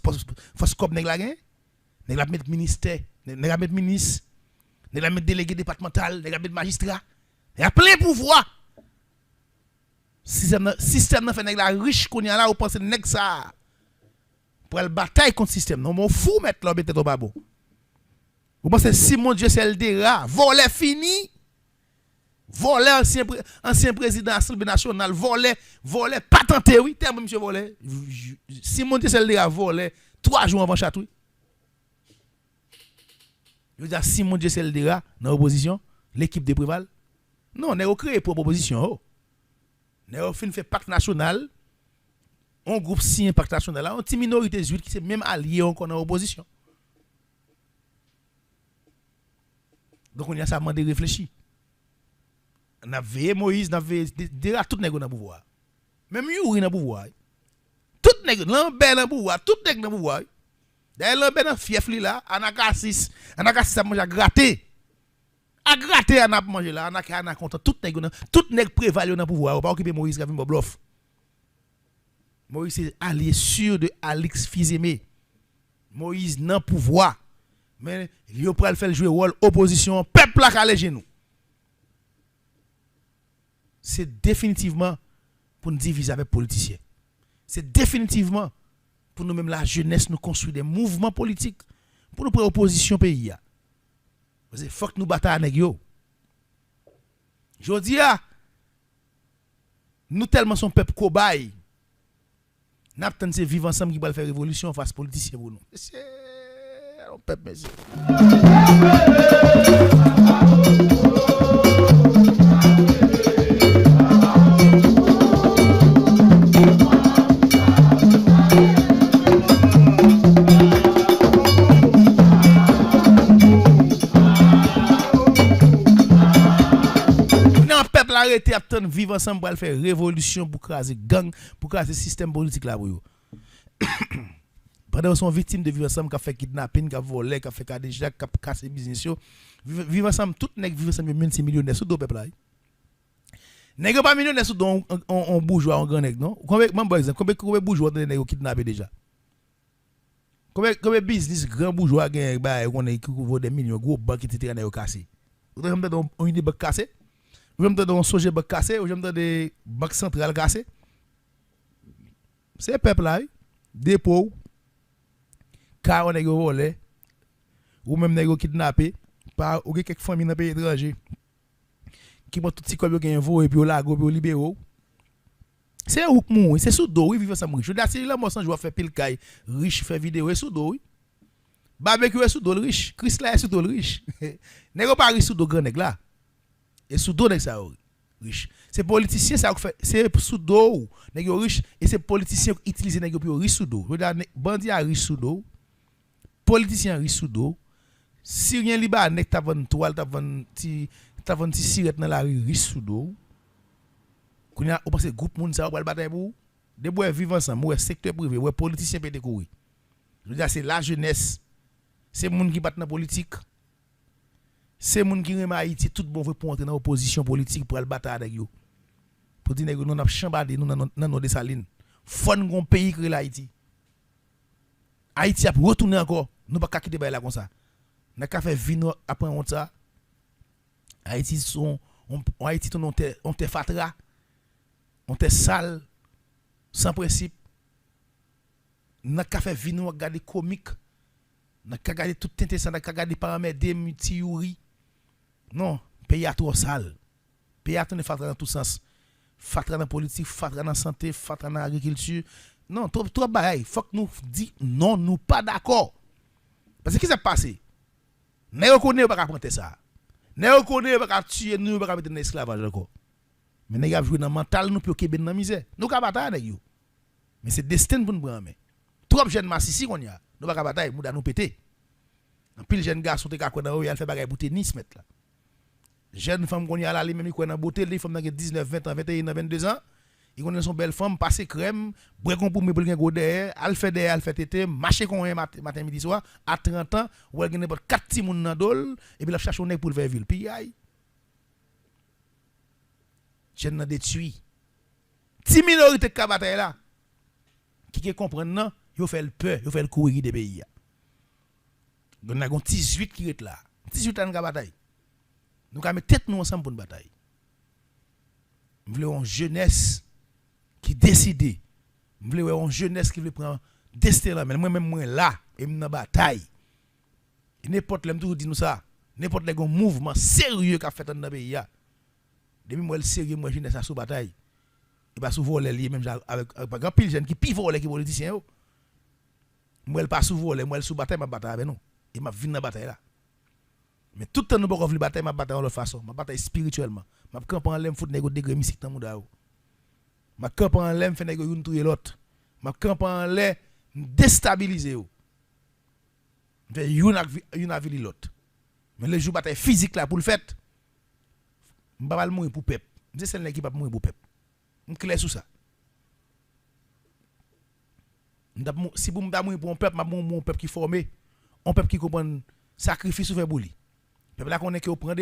comme nèg la gain. Nèg la mettre ministère, nèg la mettre ministre, nèg la mettre délégué départemental, nèg la mettre magistrat. Il y a plein pouvoir. Système n'a fait nèg la riche qu'on y a là ou pense nèg ça pour la bataille contre système. Non mon fou mettre là peut-être pas bon. Vous pensez Simon Dieu Seldera, voler fini. Volé ancien président Assemblée nationale, volé patenté oui, terme monsieur volé. Simon Dessel a volé 3 jours avant chatouille. Je veux dire Simon Dessel dans l'opposition, l'équipe de Préval. Non, on a créé pour opposition. On a fait pacte national. Un groupe signé pacte national, une petite minorité juive qui s'est même allié encore dans l'opposition. Donc on y a ça demandé réfléchir. On a veillé Moïse, on a veillé tout nèg dans le pouvoir. Même Yuri dans le pouvoir. Tout nèg Lambert dans le pouvoir, tout nèg dans le pouvoir. D'ailleurs Lambert dans fief li là, Anakasis a mangé à gratter. A gratter on a mangé là, on a content tout nèg prévalé dans le pouvoir, pas occuper Moïse qui vient bluff. Moïse est allié sûr de Alix Fizemé. Moïse n'a pouvoir. Mais il a pris faire jouer rôle opposition, peuple à les genoux. C'est définitivement pour nous diviser avec les politiciens. C'est définitivement pour nous-mêmes la jeunesse nous construire des mouvements politiques pour nous prendre opposition pays. Parce qu'il faut que nous battions avec eux. Je dis, nous tellement sommes peuple cobaye. Nous avons de vivre ensemble qui va faire révolution face aux politiciens pour nous. C'est un peuple, merci. Arrêter à vivre ensemble pour faire révolution, pour craser gang, pour craser système politique là pour eux. Pendant qu'ils sont victimes de vivre ensemble, qui fait kidnapping, qui volé, qui fait cadéjac, qui casse business, vivre ensemble, tout nèg vivre ensemble, même si millionnaires sous deux peuple là. Nèg pas millionnaire sous don on bourgeois on grand nèg non. Combien par exemple, combien bourgeois nèg kidnappé déjà. Combien business grand bourgeois gagne ba on est qui vaut des millions gros banque etc. nèg cassé. Vous avez on une banque cassée. Ou j'aime dans un soje banque cassé, ou j'aime dans des banques centrales cassées. C'est peuple là, dépôt, car on est volé, ou même nèg kidnappé, par ou quelques familles dans pays étranger qui vont tout petit comme gain vo et puis au lago puis au libéro. C'est ou moun, c'est sous dos, oui vivre ça riche. Je dis si là moi sans je faire pile caille, riche faire vidéo et sous dos oui. Barbecue est sous dos riche, Chris là est sous dos riche. Nèg pas riche sous dos grand nèg là. Et sous dos nèg ça riche. C'est politicien ça fait c'est sous dos nèg riche et c'est politicien qui utilise nèg pour riche sous dos. Regarde bandit a riche sous dos. Politicien riche sous dos. Syrien libanais t'a vend toile t'a vend ti sirette dans la rue riche sous dos. Kounya on pense groupe moun ça va bataille pour de bois vivre ensemble, ouais secteur privé, ouais politicien peut découvrir. Je veux dire c'est la jeunesse. C'est moun qui bat dans politique. C'est moun qui remet Haïti tout bon veut pour entrer dans opposition politique pour aller battre avec yo. Pour dire que nous n'a chambardé nous dans nos Dessalines. Faut un pays que l'Haïti. Haïti a retourner encore, nous pas quitter ba là comme ça. N'a ka faire vino après on ça. Haïti sont Haïti on te fatra. On te sale sans principe. N'a ka faire vino regarder comique. N'a ka regarder tout intéressant, n'a ka regarder paramètres des multi-youri. Non, pays a trop sale. Pays a tourné fatra dans tout sens. Fatra dans politique, fatra dans santé, fatra dans agriculture. Non, trop bagaille. Faut que nous dit non, nous pas d'accord. Parce que qu'est-ce qui s'est passé? Ne reconnaît pas prendre ça. Ne reconnaît pas tuer nous pas mettre dans l'esclavage encore. Mais nous avons joué dans mental nous pour kebe dans misère. Nous ka bataille avec yo. Mais c'est destin pour nous prendre. Trop jeune massissi qu'on y a. Nous pas bataille, nous nous péter. En pile jeune garçon te ka quoi dans il fait bagaille pour tennis mettre là. Jeune femme qu'on y a là lui même quoi dans beauté, les femmes dans 19, 20 ans, 21 ans, 22 ans. Il connaît son belle femme, passer crème, breakon pour me pour gen godé, al fait derrière, al fait tété, marcher kon matin midi soir, à 30 ans, ou elle gen pas 4 petits moun nan dol et puis la cherche un nèg pour le faire ville. Puis aïe. Jeune nan détruit. Ti minorité ka bataille là. Qui comprendre non, yo fait le peur, yo fait le courir des pays. On a 18 qui est là. 18 ans ka bataille. Nous ka mettre tête nous ensemble pour une bataille. Nous voulons une jeunesse qui décide. Nous voulons une jeunesse qui veut prendre destin là. Mais moi-même, moi là, et je suis dans bataille. Et n'importe qui dit nous ça, n'importe quel mouvement sérieux qu'a fait dans le pays, Depuis moi le sérieux moi jeunesse ça sous bataille. Il pas sous voler lié même avec grand pile jeune qui pi voler qui politicien yo. Moi elle pas sous voler, moi elle sous bataille m'a bataille avec nous. Et m'a vinn dans bataille là. Mais tout le temps nous pas vouloir bataille m'a bataille de l'autre façon, m'a bataille spirituellement. M'a camp en l'aime foot nèg degré musique dans monde là. M'a camp en l'aime fait nèg une touyer l'autre. M'a camp en l'aime déstabiliser yo. Fait une avili l'autre. Mais le jour bataille physique là pour le fait, m'pa pas mourir pour peuple. C'est celle qui pas mourir pour peuple. On clair sur ça. Si vous m'pa mourir pour un peuple, m'a mourir pour un peuple qui formé, un peuple qui comprend sacrifice ou fait bouli. Peuple là qu'on est qui prend